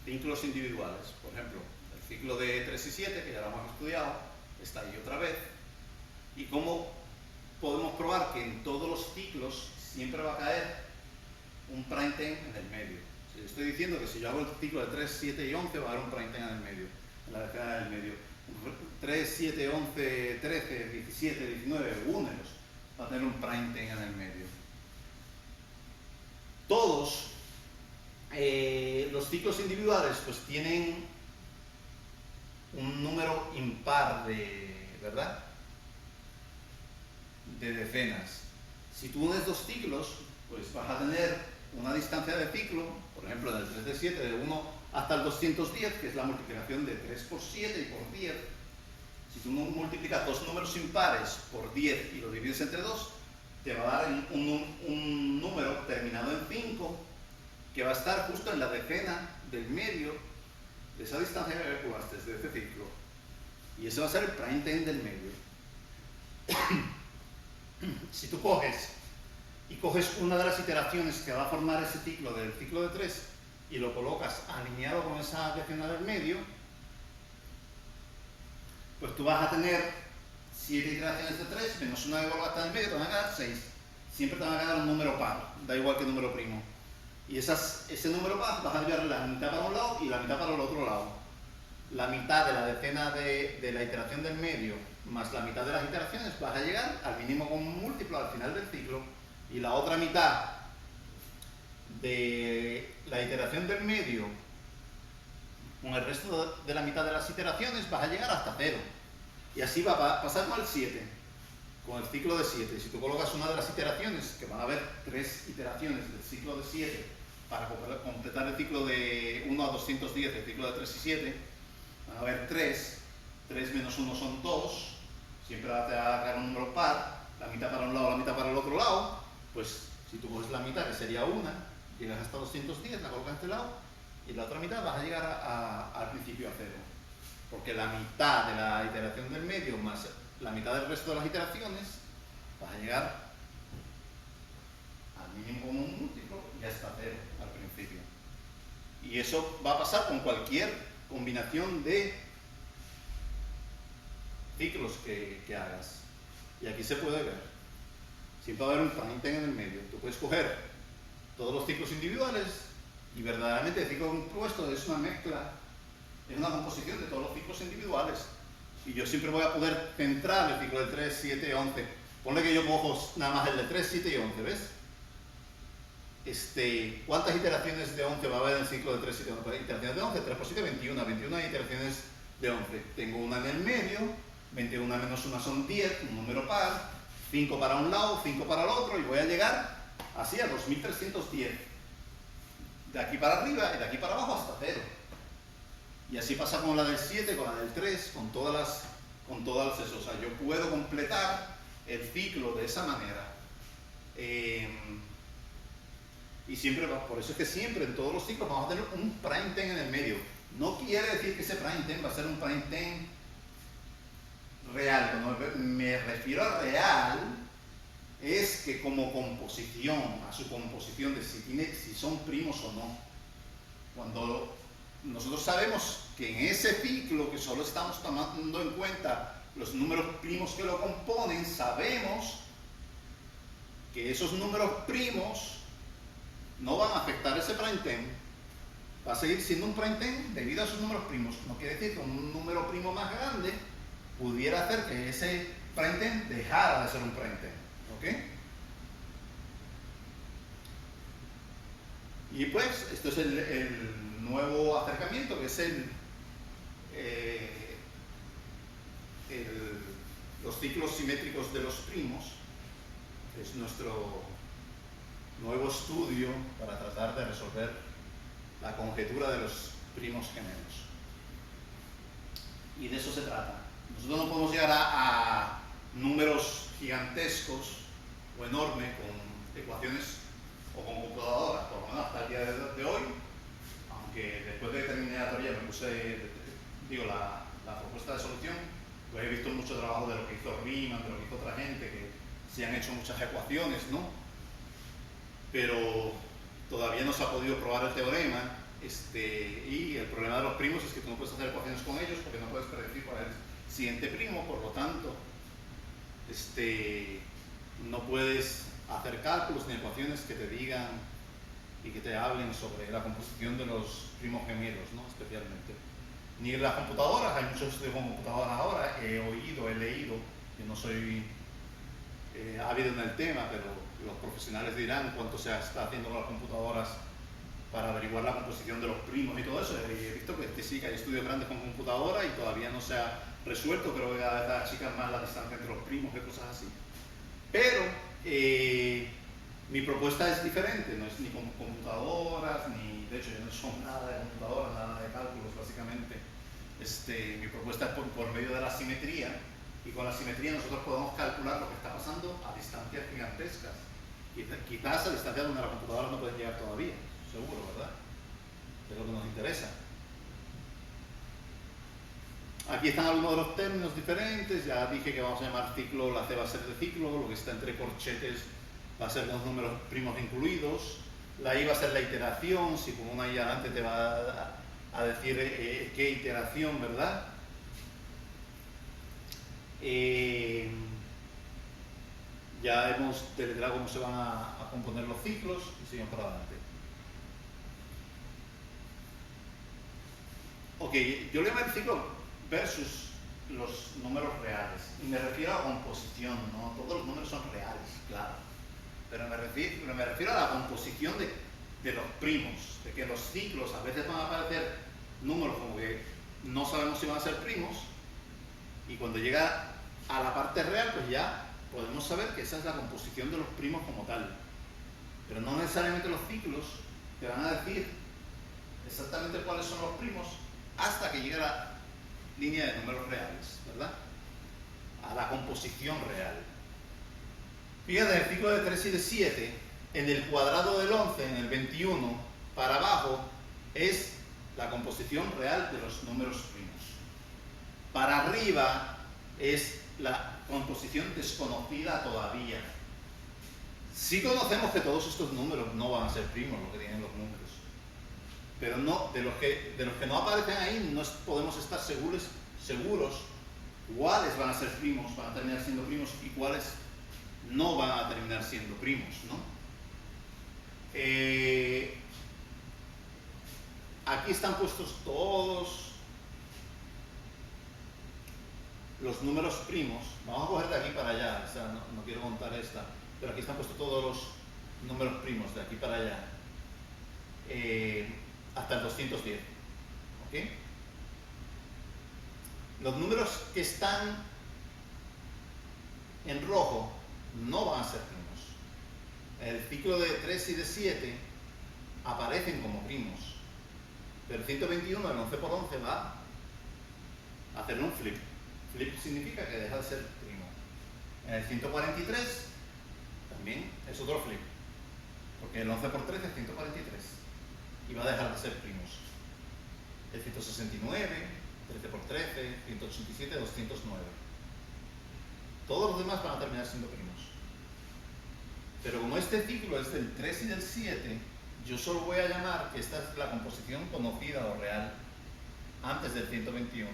Speaker 1: ciclos individuales. Por ejemplo, el ciclo de 3 y 7, que ya lo hemos estudiado, está ahí otra vez. Y cómo podemos probar que en todos los ciclos siempre va a caer un prime time en el medio. Si yo estoy diciendo que si yo hago el ciclo de 3, 7 y 11, va a haber un prime time en el medio, en la decena del medio. 3, 7, 11, 13, 17, 19, únelos, va a tener un prime time en el medio. Todos los ciclos individuales pues tienen un número impar ¿verdad? De decenas. Si tú unes dos ciclos, pues vas a tener una distancia de ciclo, por ejemplo, del 3 de 7, de 1 hasta el 210, que es la multiplicación de 3 por 7 y por 10. Si tú multiplicas dos números impares por 10 y lo divides entre 2, te va a dar un número terminado en 5, que va a estar justo en la decena del medio de esa distancia que calculaste de este ciclo. Y ese va a ser el prime time del medio. Si tú coges una de las iteraciones que va a formar ese ciclo del ciclo de 3 y lo colocas alineado con esa decena del medio, pues tú vas a tener 7 iteraciones de 3 menos una que colocaste en el medio, te van a quedar 6. Siempre te van a quedar un número par, da igual que número primo. Y ese número par vas a llevar la mitad para un lado y la mitad para el otro lado. La mitad de la decena de la iteración del medio más la mitad de las iteraciones vas a llegar al mínimo común múltiplo al final del ciclo, y la otra mitad de la iteración del medio con el resto de la mitad de las iteraciones vas a llegar hasta 0. Y así va a pasar con el 7, con el ciclo de 7. Si tú colocas una de las iteraciones, que van a haber 3 iteraciones del ciclo de 7 para completar el ciclo de 1 a 210, el ciclo de 3 y 7, van a haber 3 menos 1 son 2, siempre va a quedar un número par, la mitad para un lado, la mitad para el otro lado. Pues si tú coges la mitad, que sería 1, llegas hasta 210, la colocas a este lado, y la otra mitad vas a llegar al principio a 0. Porque la mitad de la iteración del medio más la mitad del resto de las iteraciones vas a llegar al mínimo común múltiplo y hasta 0 al principio. Y eso va a pasar con cualquier combinación de ciclos que hagas. Y aquí se puede ver. Siempre va a haber un prime-ten en el medio. Tú puedes coger todos los ciclos individuales y verdaderamente el ciclo compuesto es una mezcla, es una composición de todos los ciclos individuales. Y yo siempre voy a poder centrar el ciclo de 3, 7, 11. Ponle que yo cojo nada más el de 3, 7 y 11, ¿ves? ¿Cuántas iteraciones de 11 va a haber en el ciclo de 3, 7 y 11? Iteraciones de 11, 3 por 7, 21. 21 iteraciones de 11. Tengo una en el medio, 21 menos 1 son 10, un número par, 5 para un lado, 5 para el otro, y voy a llegar así a 2310. De aquí para arriba y de aquí para abajo hasta 0. Y así pasa con la del 7, con la del 3, con todas las eso. O sea, yo puedo completar el ciclo de esa manera. Y siempre, por eso es que siempre en todos los ciclos vamos a tener un prime-ten en el medio. No quiere decir que ese prime-ten va a ser un prime-ten real. Cuando me refiero a real, es que como composición, a su composición de si son primos o no. Cuando nosotros sabemos que en ese ciclo, que solo estamos tomando en cuenta los números primos que lo componen, sabemos que esos números primos no van a afectar ese prime-ten. Va a seguir siendo un prime-ten debido a sus números primos. No quiere decir que un número primo más grande pudiera hacer que ese prime-ten dejara de ser un prime-ten. ¿Ok? Y pues, esto es el nuevo acercamiento, que es los ciclos simétricos de los primos. Es nuestro nuevo estudio para tratar de resolver la conjetura de los primos gemelos. Y de eso se trata. Nosotros no podemos llegar a números gigantescos o enormes con ecuaciones o con computadoras, por lo menos hasta el día de hoy, aunque después de que terminé la teoría me puse, la propuesta de solución, pues he visto mucho trabajo de lo que hizo Riemann, de lo que hizo otra gente, que se han hecho muchas ecuaciones, ¿no? Pero todavía no se ha podido probar el teorema, y el problema de los primos es que tú no puedes hacer ecuaciones con ellos porque no puedes predecir cuál es el siguiente primo, por lo tanto, no puedes hacer cálculos ni ecuaciones que te digan y que te hablen sobre la composición de los primos gemelos, ¿no? Especialmente. Ni en las computadoras, hay muchos estudios con computadoras ahora, he oído, he leído, yo no soy ávido en el tema, pero los profesionales dirán cuánto se está haciendo con las computadoras para averiguar la composición de los primos y todo eso. He visto que sí que hay estudios grandes con computadora y todavía no se ha resuelto, creo que cada vez achican más la distancia entre los primos y cosas así. Pero mi propuesta es diferente, no es ni con computadoras, ni, de hecho yo no son nada de computadoras, nada de cálculos básicamente. Mi propuesta es por medio de la simetría, y con la simetría nosotros podemos calcular lo que está pasando a distancias gigantescas. Quizás a distancias donde las computadoras no pueden llegar todavía, seguro, ¿verdad? Es lo que nos interesa. Aquí están algunos de los términos diferentes. Ya dije que vamos a llamar ciclo, la C va a ser de ciclo, lo que está entre corchetes va a ser los números primos incluidos, la I va a ser la iteración, si con una I adelante te va a decir qué iteración, ¿verdad? Ya hemos deletreado cómo se van a componer los ciclos y seguimos para adelante. Ok, yo le llamo el ciclo versus los números reales. Y me refiero a composición, no todos los números son reales, claro. Pero me refiero a la composición de los primos, de que los ciclos a veces van a aparecer números como que no sabemos si van a ser primos, y cuando llega a la parte real, pues ya podemos saber que esa es la composición de los primos como tal. Pero no necesariamente los ciclos te van a decir exactamente cuáles son los primos hasta que llegue a la línea de números reales, ¿verdad? A la composición real. Fíjate, el ciclo de 3 y de 7, en el cuadrado del 11, en el 21, para abajo, es la composición real de los números primos. Para arriba es la composición desconocida todavía. Sí conocemos que todos estos números no van a ser primos, lo que tienen los números. Pero no, de los que no aparecen ahí no podemos estar seguros cuáles van a ser primos, van a terminar siendo primos y cuáles no van a terminar siendo primos, ¿no? Aquí están puestos todos los números primos. Vamos a coger de aquí para allá, o sea, no quiero contar esta, pero aquí están puestos todos los números primos de aquí para allá, hasta el 210. ¿Ok? Los números que están en rojo no van a ser primos. El ciclo de 3 y de 7 aparecen como primos, pero el 121, el 11 por 11, va a hacer un flip. Flip significa que deja de ser primo. En el 143 también es otro flip, porque el 11 por 13 es 143 y va a dejar de ser primos. El 169, 13 por 13, 187, 209. Todos los demás van a terminar siendo primos. Pero como este ciclo es del 3 y del 7, yo solo voy a llamar que esta es la composición conocida o real antes del 121.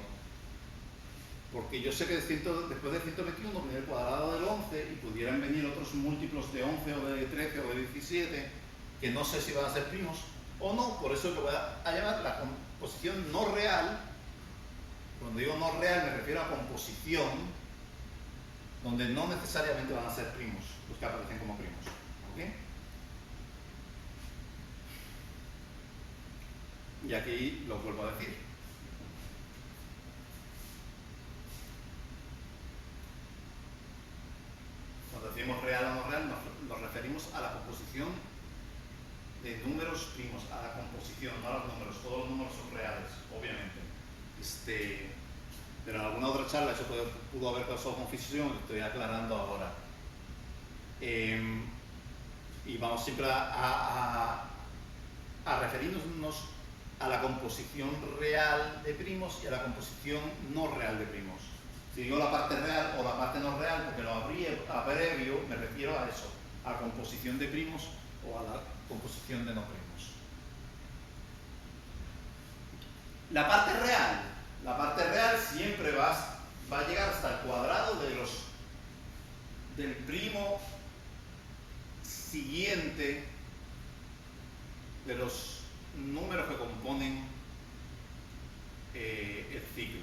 Speaker 1: Porque yo sé que después del 121 viene el cuadrado del 11 y pudieran venir otros múltiplos de 11 o de 13 o de 17 que no sé si van a ser primos o no, por eso lo voy a llamar la composición no real. Cuando digo no real me refiero a composición donde no necesariamente van a ser primos los que aparecen como primos. ¿Ok? Y aquí lo vuelvo a decir. Cuando decimos real o no real nos referimos a la composición de números primos, a la composición, no a los números. Todos los números son reales, obviamente. Pero en alguna otra charla eso pudo haber causado confusión, lo estoy aclarando ahora. Y vamos siempre a referirnos a la composición real de primos y a la composición no real de primos. Si digo la parte real o la parte no real, porque lo abrevio, me refiero a eso, a composición de primos o a la composición de no primos. La parte real siempre va a llegar hasta el cuadrado del primo siguiente de los números que componen el ciclo.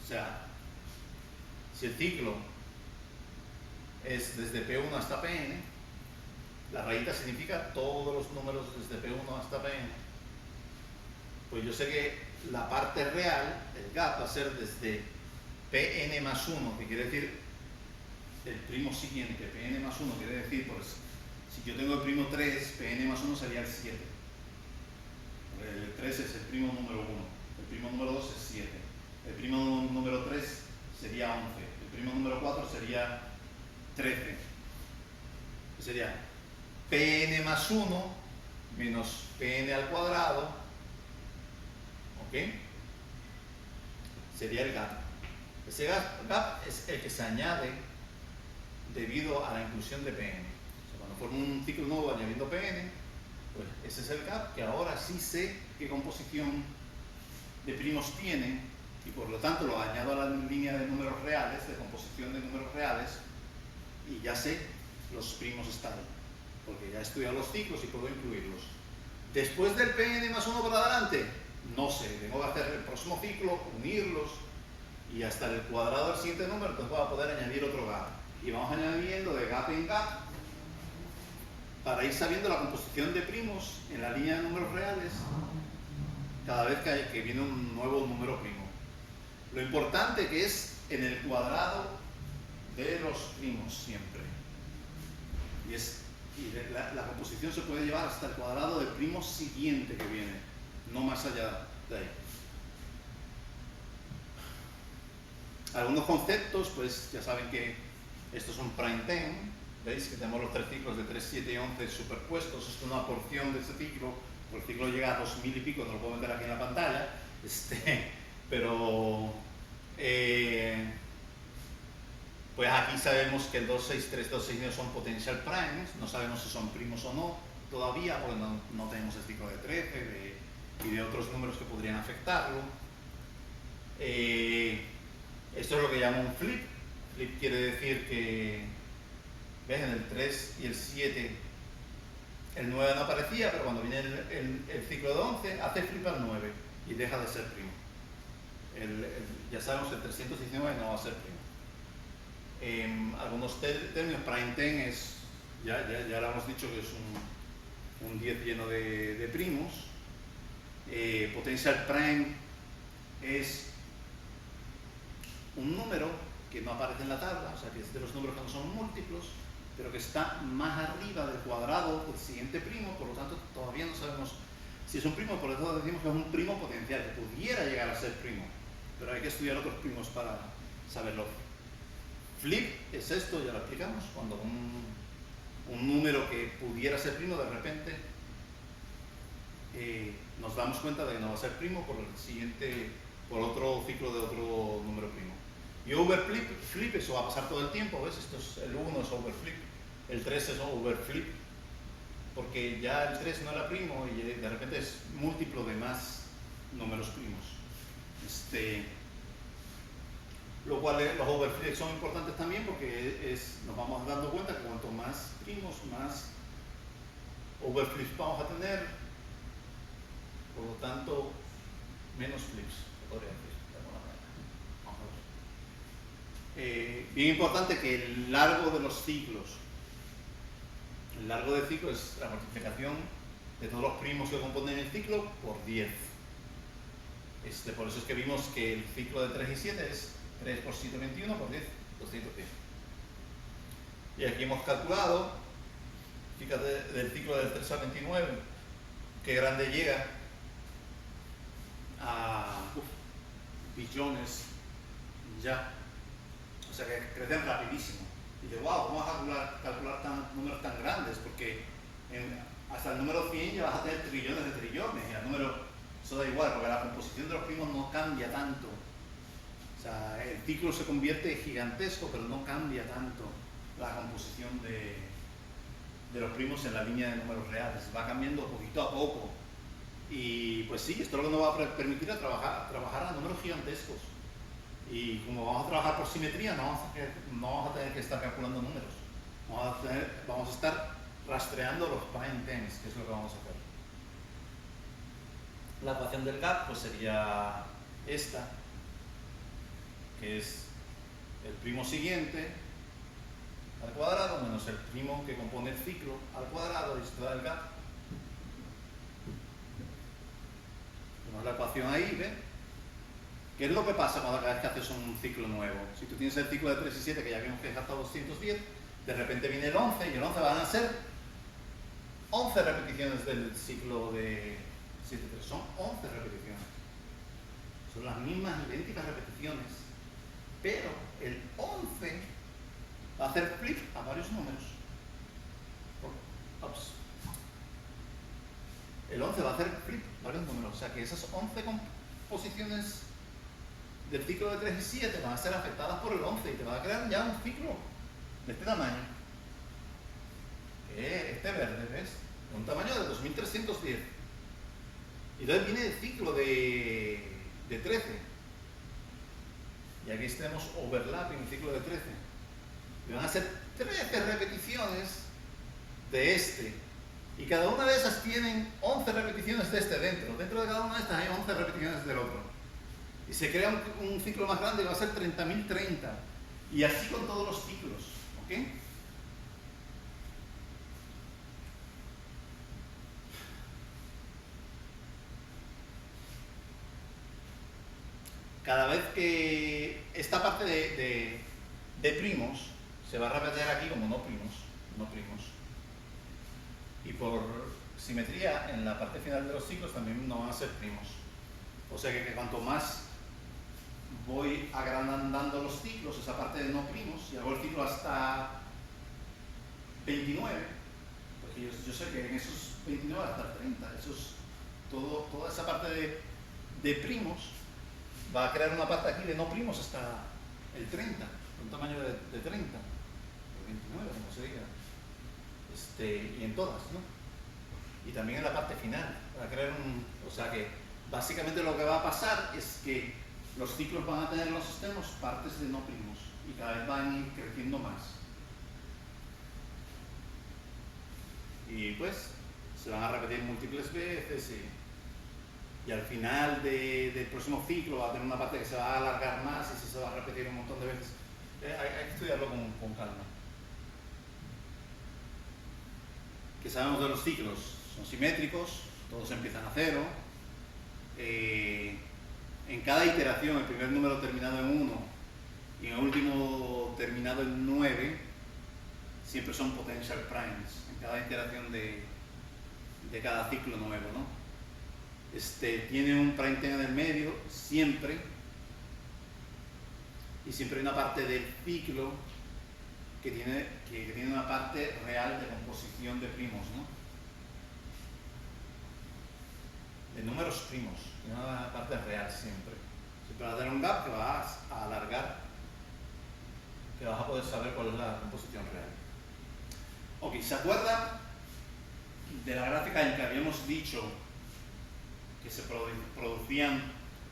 Speaker 1: O sea, si el ciclo es desde P1 hasta Pn, la rayita significa todos los números desde P1 hasta Pn, pues yo sé que la parte real, el gap, va a ser desde Pn más 1, que quiere decir el primo siguiente. Pn más 1 quiere decir, pues, si yo tengo el primo 3, Pn más 1 sería el 7. El 3 es el primo número 1, el primo número 2 es 7, el primo número 3 sería 11, el primo número 4 sería 13. Sería Pn más 1 menos Pn al cuadrado, ¿ok? Sería el gap. Ese gap es el que se añade debido a la inclusión de Pn. O sea, cuando formo un ciclo nuevo añadiendo Pn, pues ese es el gap, que ahora sí sé qué composición de primos tiene y por lo tanto lo añado a la línea de números reales, de composición de números reales, y ya sé los primos están, porque ya he estudiado los ciclos y puedo incluirlos. Después del Pn más 1 para adelante, no sé, tengo que hacer el próximo ciclo, unirlos y hasta el cuadrado del siguiente número, entonces voy a poder añadir otro gap. Y vamos añadiendo de gap en gap para ir sabiendo la composición de primos en la línea de números reales cada vez que viene un nuevo número primo. Lo importante que es en el cuadrado de los primos siempre. Y la composición se puede llevar hasta el cuadrado del primo siguiente que viene, no más allá de ahí. Algunos conceptos, pues ya saben que estos son prime 10. ¿Veis que tenemos los tres ciclos de 3, 7 y 11 superpuestos? Esto es una porción de este ciclo Pues el ciclo llega a 2000 y pico, no lo puedo meter aquí en la pantalla, pero pues aquí sabemos que el 263, 269 son potential primes, no sabemos si son primos o no todavía, porque no tenemos el ciclo de 13 y de otros números que podrían afectarlo. Esto es lo que llamo un flip. Flip quiere decir que, ¿ves? En el 3 y el 7 el 9 no aparecía, pero cuando viene el ciclo de 11 hace flip al 9 y deja de ser primo. Ya sabemos que el 319 no va a ser primo. Algunos términos, prime 10 es, ya lo hemos dicho que es un 10 lleno de primos. Potential prime es un número que no aparece en la tabla, o sea que es de los números que no son múltiplos, pero que está más arriba del cuadrado del siguiente primo, por lo tanto todavía no sabemos si es un primo, por eso decimos que es un primo potencial, que pudiera llegar a ser primo, pero hay que estudiar otros primos para saberlo. Flip es esto, ya lo explicamos, cuando un número que pudiera ser primo de repente nos damos cuenta de que no va a ser primo por otro ciclo de otro número primo. Y overflip, eso va a pasar todo el tiempo, ¿ves? El 1 es overflip, el 3 es overflip, porque ya el 3 no era primo y de repente es múltiplo de más números primos. Lo cual los overflips son importantes también porque nos vamos dando cuenta que cuanto más primos, más overflips vamos a tener, por lo tanto, menos flips, se podría decir. Vamos a ver. Bien importante que el largo de los ciclos, el largo del ciclo es la multiplicación de todos los primos que componen el ciclo por 10. Por eso es que vimos que el ciclo de 3 y 7 es 3 por 7, 21 por 10, 210. Y aquí hemos calculado, fíjate, del ciclo del 3 al 29, qué grande llega a billones ya. O sea que crecen rapidísimo. Y dices, wow, ¿cómo vas a calcular números tan grandes? Porque hasta el número 100 ya vas a tener trillones de trillones. Y al número, eso da igual, porque la composición de los primos no cambia tanto. O sea, el ciclo se convierte en gigantesco, pero no cambia tanto la composición de los primos en la línea de números reales. Va cambiando poquito a poco. Y pues sí, esto es lo que nos va a permitir trabajar a números gigantescos. Y como vamos a trabajar por simetría, no vamos a tener que estar calculando números. Vamos a estar rastreando los prime tens, que es lo que vamos a hacer. La ecuación del gap pues sería esta, que es el primo siguiente al cuadrado menos el primo que compone el ciclo al cuadrado, y esto da el gap. Tenemos la ecuación ahí, ¿ven? ¿Qué es lo que pasa cada vez que haces un ciclo nuevo? Si tú tienes el ciclo de 3 y 7, que ya vimos que es hasta 210, de repente viene el 11, y el 11 van a ser 11 repeticiones del ciclo de 7, 3. Son 11 repeticiones. Son las mismas idénticas repeticiones. Pero el 11 va a hacer flip a varios números. Ups. El 11 va a hacer flip a varios números. O sea que esas 11 composiciones del ciclo de 3 y 7 van a ser afectadas por el 11 y te va a crear ya un ciclo de este tamaño. Este verde, ¿ves? Un tamaño de 2310. Y entonces viene el ciclo de 13. Y aquí tenemos overlap en el ciclo de 13. Y van a ser 13 repeticiones de este. Y cada una de esas tienen 11 repeticiones de este dentro. Dentro de cada una de estas hay 11 repeticiones del otro. Y se crea un ciclo más grande que va a ser 30.030. Y así con todos los ciclos. ¿Ok? Cada vez que esta parte de primos se va a repetir aquí como no primos. Y por simetría, en la parte final de los ciclos también no van a ser primos. O sea que cuanto más voy agrandando los ciclos, esa parte de no primos, y hago el ciclo hasta 29, porque yo sé que en esos 29 va a estar 30, esos toda esa parte de primos va a crear una parte aquí de no primos hasta el 30, un tamaño de 30, o 29, como se diga, y en todas, ¿no? Y también en la parte final, va a crear o sea que básicamente lo que va a pasar es que los ciclos van a tener en los extremos partes de no primos y cada vez van a ir creciendo más. Y pues se van a repetir múltiples veces y al final del próximo ciclo va a tener una parte que se va a alargar más y se va a repetir un montón de veces. Hay que estudiarlo con calma. ¿Qué sabemos de los ciclos? Son simétricos, todos empiezan a 0. En cada iteración, el primer número terminado en 1 y el último terminado en 9 siempre son potential primes en cada iteración de cada ciclo nuevo, ¿no? Tiene un prime ten en el medio siempre, y siempre hay una parte del ciclo que tiene una parte real de composición de primos, ¿no? De números primos, tiene una parte real siempre. Siempre va a tener un gap que va a alargar, que vas a poder saber cuál es la composición real. Ok, ¿se acuerdan de la gráfica en que habíamos dicho que se producían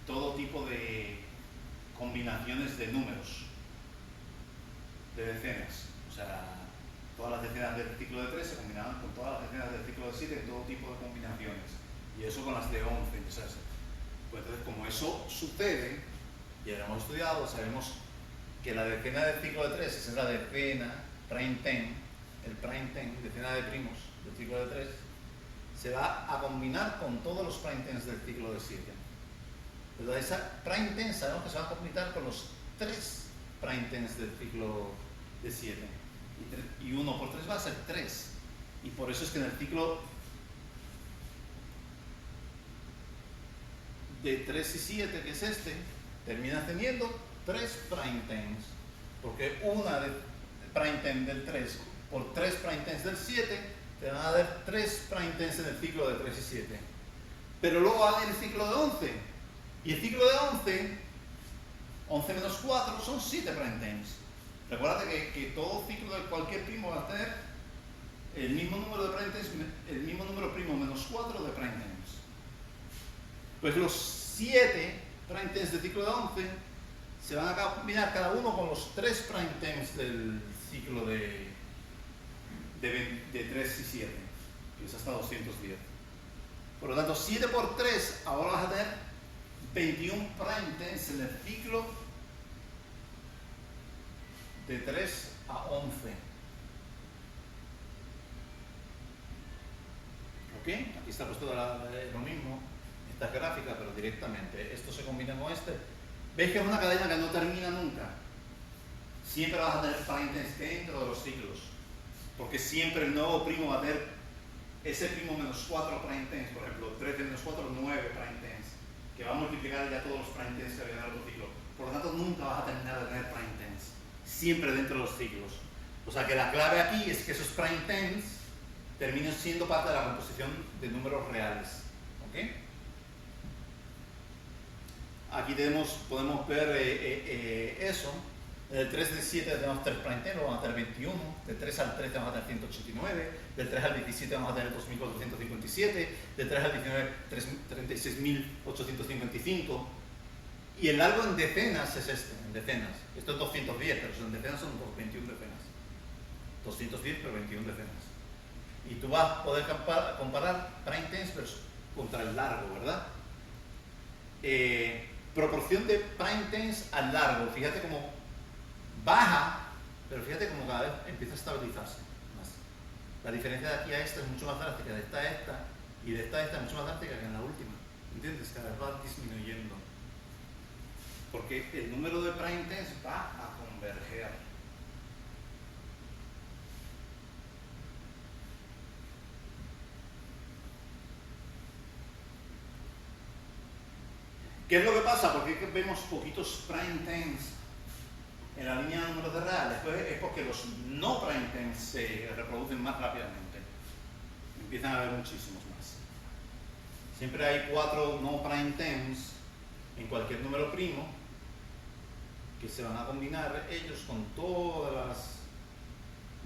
Speaker 1: todo tipo de combinaciones de números, de decenas? O sea, todas las decenas del ciclo de 3 se combinaban con todas las decenas del ciclo de 7 en todo tipo de combinaciones. Y eso con las de 11, ¿sabes? Pues entonces, como eso sucede, ya lo hemos estudiado, sabemos que la decena del ciclo de 3 es la decena prime ten, el prime ten, decena de primos del ciclo de 3, se va a combinar con todos los prime tens del ciclo de 7. Entonces, esa prime ten sabemos que se va a combinar con los 3 prime tens del ciclo de 7. Y 1 por 3 va a ser 3. Y por eso es que en el ciclo de 3 y 7, que es termina teniendo 3 prime tens. Porque una de prime ten del 3 por 3 prime tens del 7 te van a dar 3 prime tens en el ciclo de 3 y 7. Pero luego hay el ciclo de 11. Y el ciclo de 11 menos 4 son 7 prime tens. Recuérdate que todo ciclo de cualquier primo va a tener el mismo número de prime tens, el mismo número primo menos 4 de prime tens. Pues los 7 prime tens del ciclo de 11 se van a combinar cada uno con los 3 prime tens del ciclo de 3 y 7, que es hasta 210. Por lo tanto, 7 por 3, ahora vas a tener 21 prime tens en el ciclo de 3 a 11. ¿Ok? Aquí está puesto lo mismo, esta gráfica, pero directamente. Esto se combina con este. ¿Veis que es una cadena que no termina nunca? Siempre vas a tener prime tens dentro de los ciclos. Porque siempre el nuevo primo va a tener ese primo menos 4 prime tens, por ejemplo, 13 menos 4, 9 prime tens, que va a multiplicar ya todos los prime tens que había en el otro ciclo. Por lo tanto, nunca vas a terminar de tener prime tens, siempre dentro de los ciclos. O sea que la clave aquí es que esos prime tens terminen siendo parte de la composición de números reales. ¿Ok? Aquí podemos ver eso. Del 3 al 7 tenemos 3 prime ten, vamos a tener 21. Del 3 al 13 vamos a tener 189. Del 3 al 17 vamos a tener 2457. Del 3 al 19, 36.855. Y el largo en decenas es en decenas. Esto es 210, pero en decenas son 21 decenas. 210, pero 21 decenas. Y tú vas a poder comparar prime tens contra el largo, ¿verdad? Proporción de prime tens al largo. Fíjate cómo baja, pero fíjate cómo cada vez empieza a estabilizarse más. La diferencia de aquí a esta es mucho más drástica, de esta a esta, y de esta a esta es mucho más drástica que en la última. ¿Entiendes? Cada vez va disminuyendo. Porque el número de prime tens va a converger. ¿Qué es lo que pasa? ¿Por qué vemos poquitos prime tens en la línea de números de reales? Pues es porque los no prime tens se reproducen más rápidamente. Empiezan a haber muchísimos más. Siempre hay 4 no prime terms en cualquier número primo que se van a combinar ellos con todas las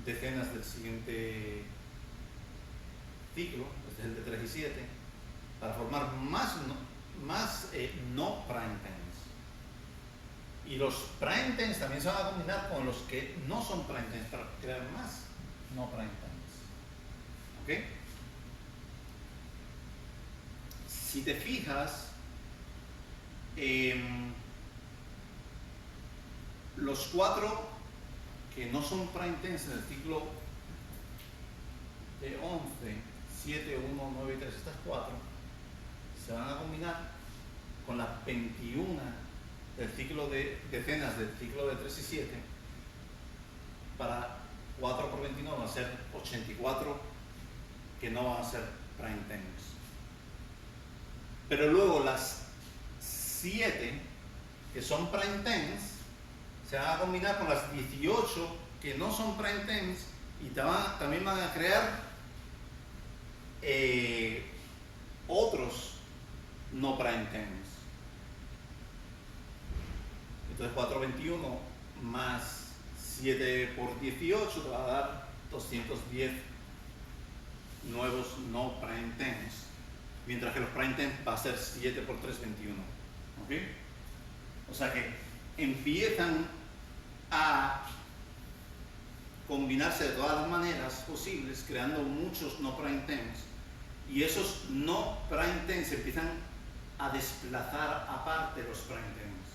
Speaker 1: decenas del siguiente ciclo, este es el de 3 y 7, para formar más no prime terms. Y los prime terms también se van a combinar con los que no son prime terms para crear más no prime terms. ¿Ok? Si te fijas, los 4 que no son prime terms en el ciclo de 11, 7, 1, 9 y 3, estas 4, se van a combinar con las 21 del ciclo de decenas del ciclo de 3 y 7 para 4 por 21 van a ser 84 que no van a ser prime terms. Pero luego las 7 que son prime terms se van a combinar con las 18 que no son prime terms y también van a crear otros no prime terms. Entonces 421 más 7 por 18 te va a dar 210 nuevos no prime terms, mientras que los prime terms va a ser 7 por 3, 21. ¿Ok? O sea que empiezan a combinarse de todas las maneras posibles, creando muchos no prime terms, y esos no prime terms empiezan a desplazar aparte los prime terms,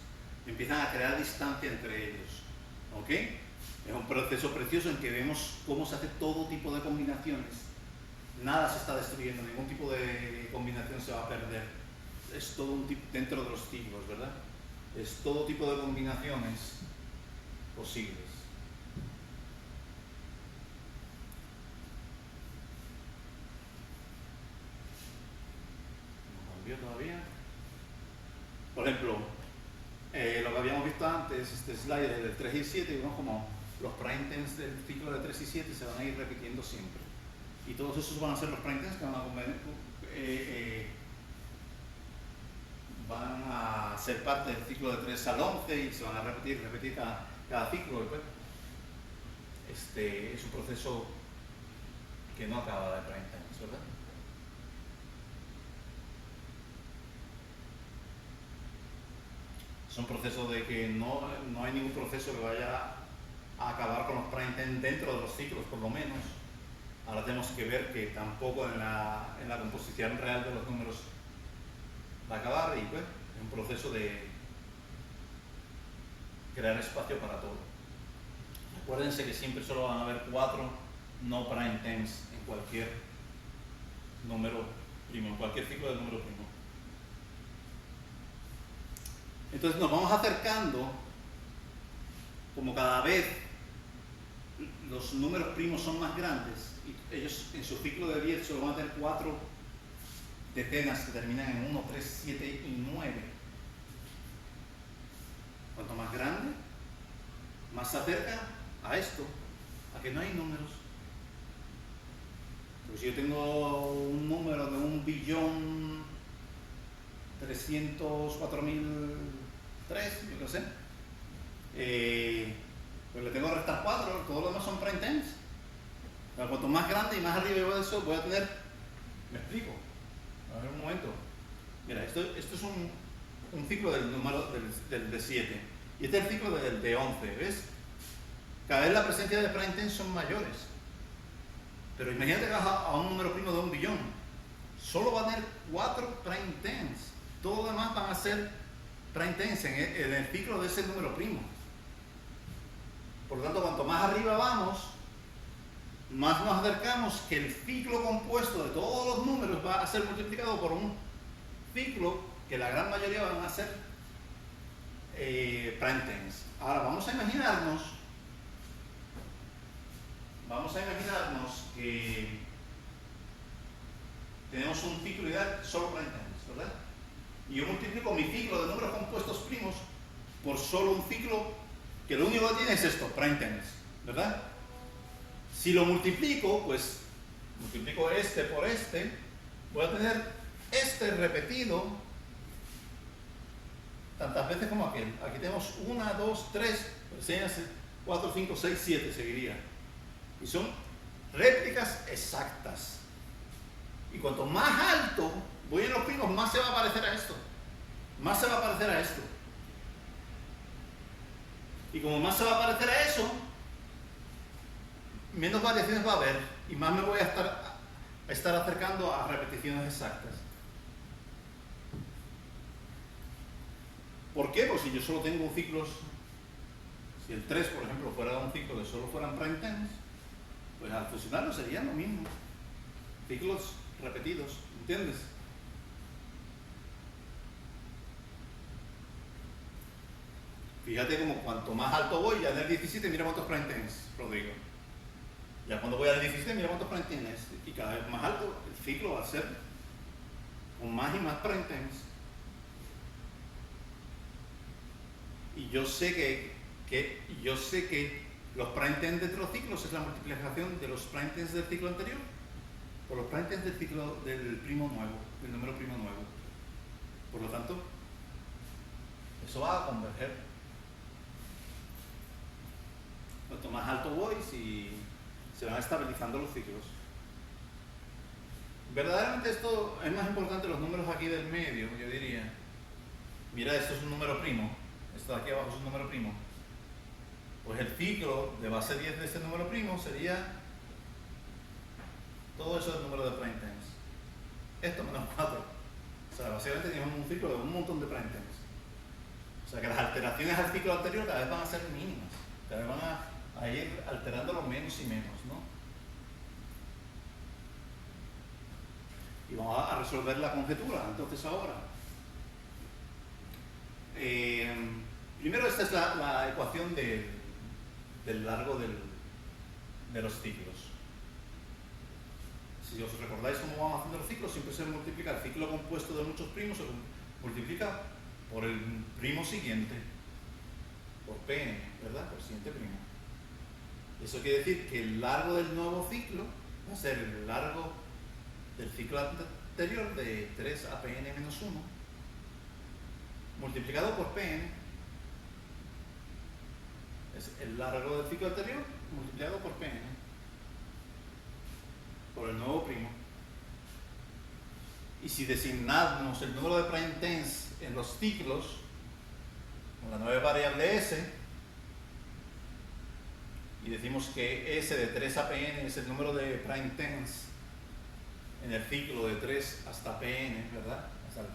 Speaker 1: empiezan a crear distancia entre ellos. ¿Ok? Es un proceso precioso en que vemos cómo se hace todo tipo de combinaciones. Nada se está destruyendo, ningún tipo de combinación se va a perder. Es todo un tipo dentro de los ciclos, ¿verdad? Es todo tipo de combinaciones posibles. ¿No cambió todavía? Por ejemplo, lo que habíamos visto antes, este slide del 3 y 7, vemos como los prime terms del ciclo de 3 y 7 se van a ir repitiendo siempre. Y todos esos van a ser los prime terms que van a ser parte del ciclo de 3 al 11 y se van a repetir cada ciclo. Después. Es un proceso que no acaba de prime terms, ¿verdad? Es un proceso de que no hay ningún proceso que vaya a acabar con los prime terms dentro de los ciclos, por lo menos. Ahora tenemos que ver que tampoco en la composición real de los números va a acabar, y pues es un proceso de crear espacio para todo. Acuérdense que siempre solo van a haber 4 no prime terms en cualquier número primo, en cualquier ciclo de número primo. Entonces nos vamos acercando, como cada vez los números primos son más grandes, y ellos en su ciclo de 10 solo van a tener 4 decenas que terminan en 1, 3, 7 y 9. Cuanto más grande, más se acerca a esto, a que no hay números. Porque si yo tengo un número de 1.304.003, yo qué sé, pues le tengo que restar 4, todos los demás son prime terms. Pero cuanto más grande y más arriba yo de eso, voy a tener. ¿Me explico? A ver un momento. Mira, esto es un ciclo del número del de 7. Y este es el ciclo del de 11, ¿ves? Cada vez la presencia de prime terms son mayores. Pero imagínate que vas a un número primo de 1 billón. Solo va a tener 4 prime terms. Todo lo demás van a ser prime terms en el ciclo de ese número primo. Por lo tanto, cuanto más arriba vamos, más nos acercamos que el ciclo compuesto de todos los números va a ser multiplicado por un ciclo que la gran mayoría van a ser prime terms. Ahora vamos a imaginarnos que tenemos un ciclo ideal solo prime terms, ¿verdad? Y yo multiplico mi ciclo de números compuestos primos por solo un ciclo que lo único que tiene es esto, prime terms, ¿verdad? Si lo multiplico, pues multiplico este por este, voy a tener este este repetido tantas veces como aquel. Aquí tenemos 1, 2, 3, 4, 5, 6, 7 seguiría. Y son réplicas exactas. Y cuanto más alto voy en los primos, más se va a parecer a esto. Más se va a parecer a esto. Y como más se va a parecer a eso, menos variaciones va a haber. Y más me voy a estar acercando a repeticiones exactas. ¿Por qué? Pues si yo solo tengo ciclos, si el 3, por ejemplo, fuera un ciclo que solo fueran prime tens, pues al fusionarlo sería lo mismo. Ciclos repetidos, ¿entiendes? Fíjate como cuanto más alto voy, ya en el 17 mira cuántos prime tens, Rodrigo. Ya cuando voy al 17 mira cuántos prime tens. Y cada vez más alto el ciclo va a ser con más y más prime tens. Y yo sé que los prime tens de los ciclos es la multiplicación de los prime tens del ciclo anterior por los prime tens del ciclo del primo nuevo, del número primo nuevo. Por lo tanto, eso va a converger. Cuanto más alto voy, si se van estabilizando los ciclos. Verdaderamente esto es más importante los números aquí del medio, yo diría. Mira, esto es un número primo. Esto de aquí abajo es un número primo. Pues el ciclo de base 10 de este número primo sería todo eso del número de prime tens. Esto menos 4. O sea, básicamente tenemos un ciclo de un montón de prime tens. O sea que las alteraciones al ciclo anterior cada vez van a ser mínimas. Cada vez van a ir alterándolo menos y menos, ¿no? Y vamos a resolver la conjetura, entonces ahora. Primero esta es la ecuación del largo de los ciclos. Si os recordáis cómo vamos haciendo los ciclos, siempre se multiplica el ciclo compuesto de muchos primos, se multiplica por el primo siguiente, por Pn, ¿verdad? Por el siguiente primo. Eso quiere decir que el largo del nuevo ciclo va a ser el largo del ciclo anterior de 3 a Pn menos 1 multiplicado por Pn. Es el largo del ciclo anterior multiplicado por Pn, por el nuevo primo. Y si designamos el número de prime tens en los ciclos con la nueva variable s, y decimos que s de 3 a Pn es el número de prime tens en el ciclo de 3 hasta Pn, ¿verdad? Hasta el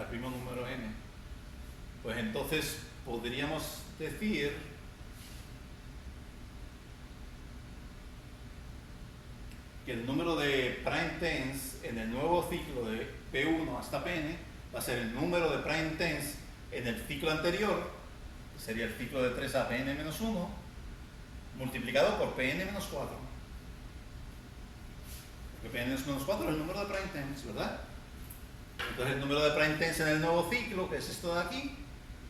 Speaker 1: primo número n. Pues entonces podríamos decir que el número de prime tens en el nuevo ciclo de P1 hasta Pn va a ser el número de prime tens en el ciclo anterior, que sería el ciclo de 3 a Pn menos 1, multiplicado por Pn menos 4. Porque Pn menos 4 es el número de prime tens, ¿verdad? Entonces el número de prime tens en el nuevo ciclo, que es esto de aquí,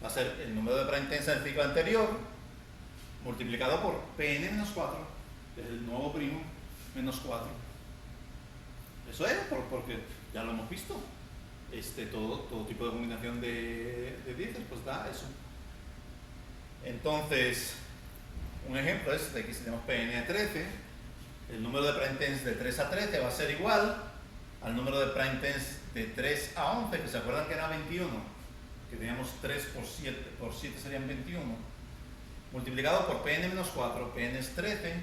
Speaker 1: va a ser el número de prime tens en el ciclo anterior, multiplicado por Pn menos 4, que es el nuevo primo menos 4. Eso es, porque ya lo hemos visto. Todo tipo de combinación de 10 pues da eso. Entonces, un ejemplo es de que si tenemos Pn de 13, el número de prime tens de 3 a 13 va a ser igual al número de prime tens de 3 a 11, que se acuerdan que era 21, que teníamos 3 por 7 serían 21, multiplicado por Pn menos 4, Pn es 13,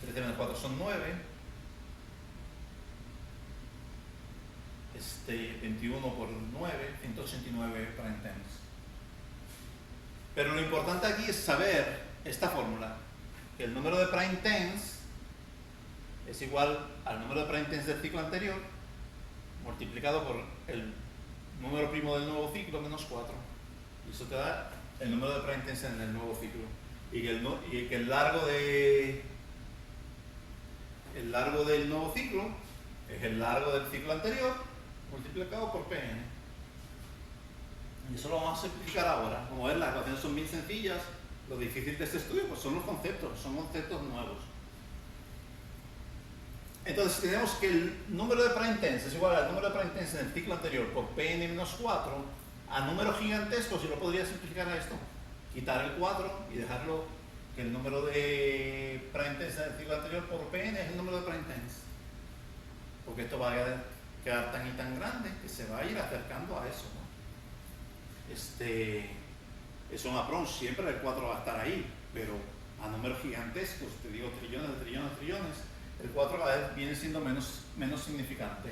Speaker 1: 13 menos 4 son 9, 21 por 9, 189 prime tens. Pero lo importante aquí es saber esta fórmula, que el número de prime tens es igual al número de prime tens del ciclo anterior multiplicado por el número primo del nuevo ciclo menos 4. Y eso te da el número de prime tens en el nuevo ciclo. Y que el largo del nuevo ciclo es el largo del ciclo anterior multiplicado por Pn. Y eso lo vamos a simplificar ahora. Como ven, las ecuaciones son bien sencillas. Lo difícil de este estudio pues son los conceptos, son conceptos nuevos. Entonces tenemos que el número de prime tens es igual al número de prime tens en el ciclo anterior por Pn menos 4 a número gigantesco. Si lo podría simplificar a esto, quitar el 4 y dejarlo que el número de prime tens en el ciclo anterior por Pn es el número de prime tens, porque esto va a quedar tan y tan grande que se va a ir acercando a eso, ¿no? Es un approach, siempre el 4 va a estar ahí, pero a números gigantescos, te digo trillones de trillones de trillones, el 4 cada vez viene siendo menos significante.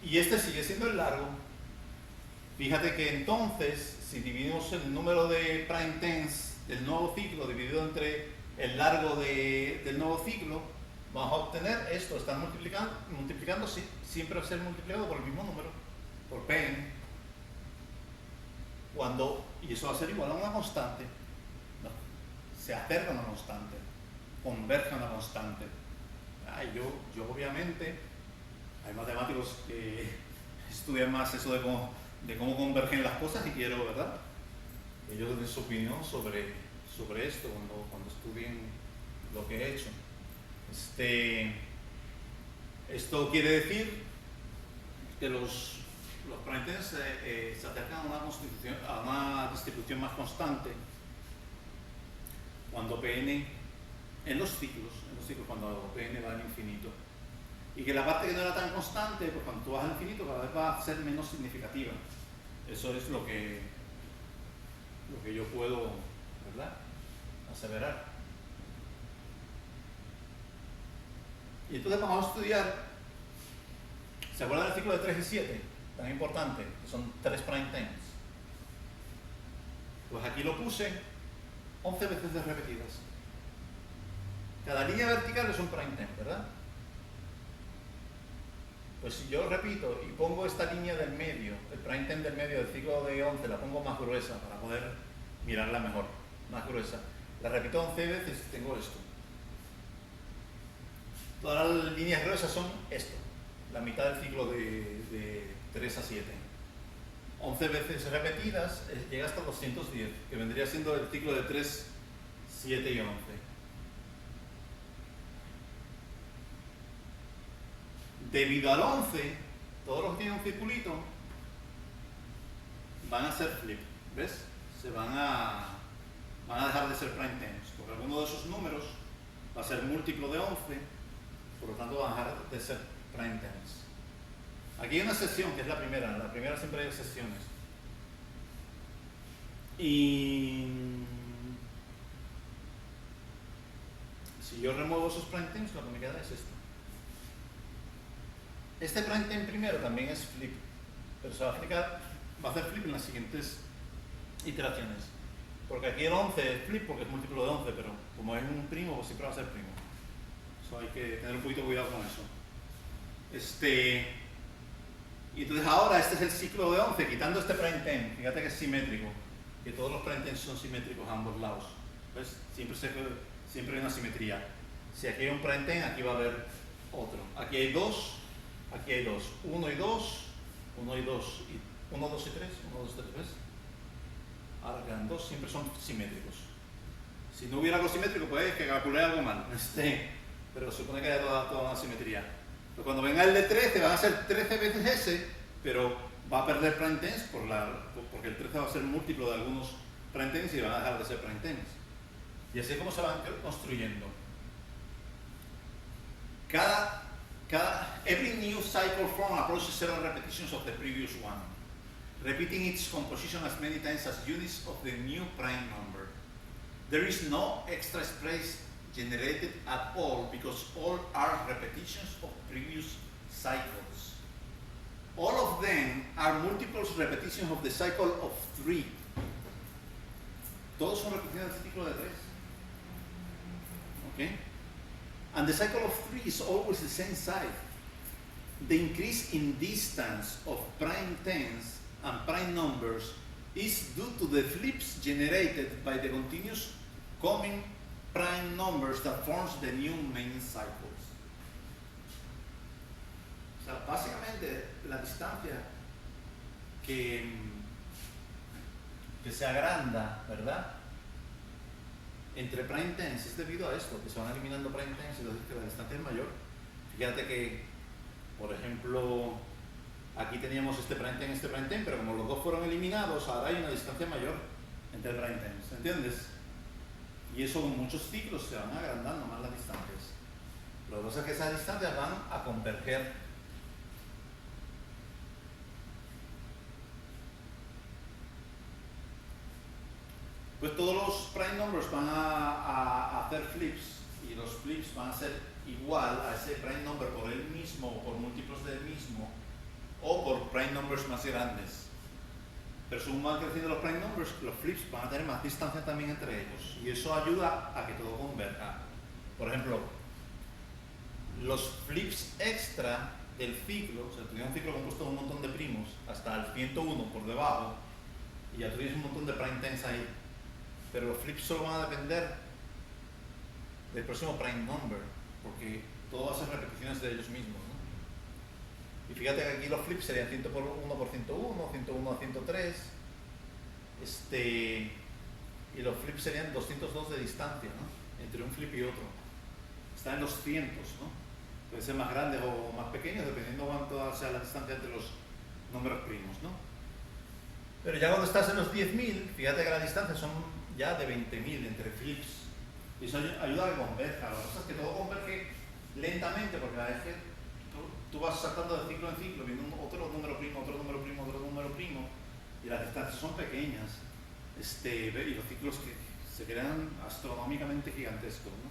Speaker 1: Y este sigue siendo el largo. Fíjate que entonces, si dividimos el número de prime tens del nuevo ciclo dividido entre el largo del nuevo ciclo, vamos a obtener esto. Están multiplicando, siempre va a ser multiplicado por el mismo número, por Pn. Y eso va a ser igual a una constante. No, se acerca a una constante, converge a una constante. Yo obviamente, hay matemáticos que estudian más eso de cómo convergen las cosas y quiero, ¿verdad? Ellos den su opinión sobre esto cuando estudien lo que he hecho. Esto quiere decir que los prime tens se acercan a una distribución más constante cuando Pn en los ciclos cuando Pn va al infinito, y que la parte que no era tan constante, pues cuando tú vas al infinito cada vez va a ser menos significativa. Eso es lo que yo puedo, ¿verdad?, aseverar. Y entonces vamos a estudiar, ¿se acuerdan del ciclo de 3 y 7? Tan importante, que son 3 prime tens. Pues aquí lo puse 11 veces de repetidas. Cada línea vertical es un prime ten, ¿verdad? Pues si yo repito y pongo esta línea del medio, el prime ten del medio del ciclo de 11, la pongo más gruesa para poder mirarla mejor, más gruesa. La repito 11 veces y tengo esto. Todas las líneas gruesas son esto, la mitad del ciclo de 3 a 7. 11 veces repetidas llega hasta 210, que vendría siendo el ciclo de 3, 7 y 11. Debido al 11, todos los que tienen un circulito van a ser flip, ¿ves? Van a dejar de ser prime tens, porque alguno de esos números va a ser múltiplo de 11, por lo tanto van a dejar de ser prime tens. Aquí hay una excepción, que es la primera siempre hay excepciones. Y si yo remuevo esos prime tens, lo que me queda es esto. Este prime ten primero también es flip, pero se va a hacer flip en las siguientes iteraciones. Porque aquí el 11 es flip porque es múltiplo de 11, pero como es un primo, pues siempre va a ser primo. Eso hay que tener un poquito de cuidado con eso. Y entonces ahora este es el ciclo de 11, quitando este prime ten. Fíjate que es simétrico, que todos los prime tens son simétricos a ambos lados. ¿Ves? Siempre hay una simetría. Si aquí hay un prime ten, aquí va a haber otro. Aquí hay dos. Aquí hay dos, 1 y 2, 1 y 2, 1, 2 y 3, 1, 2, 3, ¿ves? Ahora quedan dos, siempre son simétricos. Si no hubiera algo simétrico, pues que calculé algo mal. Pero supone que hay toda una simetría. Pero cuando venga el de 13, van a ser 13 veces ese, pero va a perder prime tens porque el 13 va a ser múltiplo de algunos prime tens y van a dejar de ser prime tens. Y así es como se van construyendo. Every new cycle form approaches several repetitions of the previous one, repeating its composition as many times as units of the new prime number. There is no extra space generated at all because all are repetitions of previous cycles. All of them are multiples repetitions of the cycle of 3. Todos son repeticiones del ciclo de 3. Okay? And the cycle of 3 is always the same side. The increase in distance of prime tens and prime numbers is due to the flips generated by the continuous coming prime numbers that forms the new main cycles. O sea, básicamente la distancia que se agranda, ¿verdad?, entre prime tens es debido a esto, que se van eliminando prime tens y entonces que la distancia es mayor. Fíjate que, por ejemplo, aquí teníamos este prime time, pero como los dos fueron eliminados, ahora hay una distancia mayor entre prime times, ¿entiendes? Y eso con muchos ciclos se van agrandando más las distancias. Lo que pasa es que esas distancias van a converger. Pues todos los prime numbers van a hacer flips, y los flips van a ser igual a ese prime number por él mismo o por múltiplos del mismo, o por prime numbers más grandes. Pero según van creciendo los prime numbers, los flips van a tener más distancia también entre ellos, y eso ayuda a que todo converja. Por ejemplo, los flips extra del ciclo, o sea, tú tienes un ciclo compuesto de un montón de primos hasta el 101 por debajo, y ya tú tienes un montón de prime times ahí, pero los flips solo van a depender del próximo prime number, porque todo va a ser repeticiones de ellos mismos, ¿no? Y fíjate que aquí los flips serían 101 por 101, 101 a 103, y los flips serían 202 de distancia, ¿no? Entre un flip y otro. Está en los cientos, ¿no? Puede ser más grandes o más pequeños, dependiendo cuánto sea la distancia entre los números primos, ¿no? Pero ya cuando estás en los 10.000, fíjate que las distancias son ya de 20.000 entre flips. Y eso ayuda a que converja. Lo que pasa es que todo converge lentamente, porque a veces tú vas saltando de ciclo en ciclo, viendo otro número primo, otro número primo, otro número primo, y las distancias son pequeñas. Y los ciclos que se crean astronómicamente gigantescos, ¿no?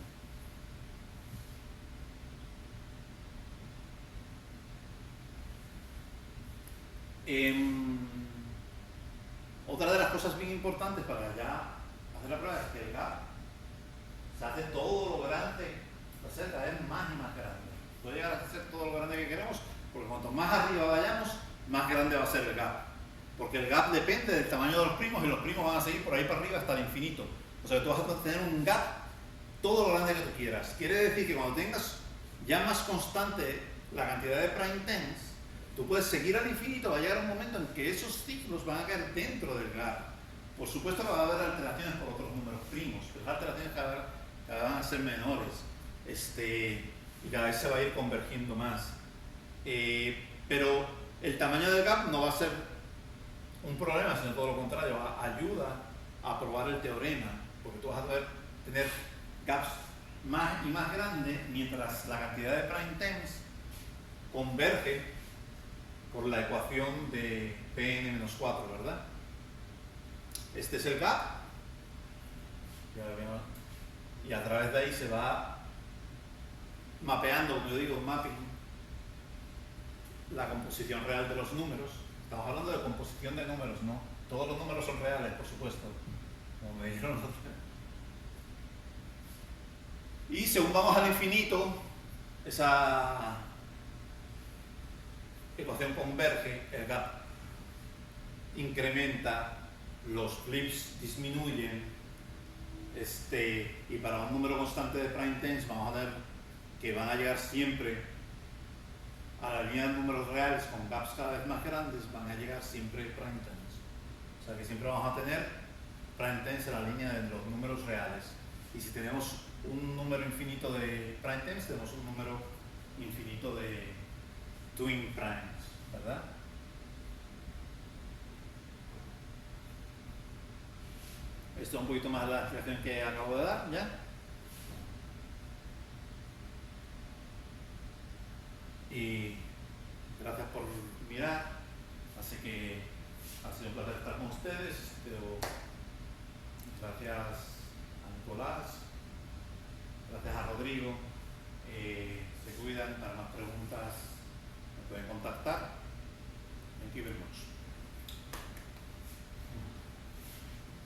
Speaker 1: Otra de las cosas bien importantes para ya hacer la prueba es que el gap se hace todo lo grande, va a ser cada vez más y más grande. Puede llegar a ser todo lo grande que queremos, porque cuanto más arriba vayamos, más grande va a ser el gap. Porque el gap depende del tamaño de los primos, y los primos van a seguir por ahí para arriba hasta el infinito. O sea que tú vas a tener un gap todo lo grande que tú quieras. Quiere decir que cuando tengas ya más constante la cantidad de prime times, tú puedes seguir al infinito. Va a llegar un momento en que esos ciclos van a caer dentro del gap. Por supuesto que va a haber alteraciones por otros números primos, pero las alteraciones cada vez van a ser menores, y cada vez se va a ir convergiendo más. Pero el tamaño del gap no va a ser un problema, sino todo lo contrario, ayuda a probar el teorema, porque tú vas a poder tener gaps más y más grandes mientras la cantidad de prime times converge por la ecuación de Pn-4, ¿verdad? Este es el gap, y a través de ahí se va mapeando, como yo digo, mapping, la composición real de los números. Estamos hablando de composición de números, ¿no? Todos los números son reales, por supuesto, como me dijeron los otros. Y según vamos al infinito, esa ecuación converge, el gap incrementa, los flips disminuyen, y para un número constante de prime times vamos a ver que van a llegar siempre a la línea de números reales con gaps cada vez más grandes, van a llegar siempre prime times. O sea que siempre vamos a tener prime times en la línea de los números reales. Y si tenemos un número infinito de prime times, tenemos un número infinito de twin primes, ¿verdad? Esto es un poquito más la explicación que acabo de dar, ¿ya? Y gracias por mirar, así que ha sido un placer estar con ustedes, pero gracias a Nicolás, gracias a Rodrigo,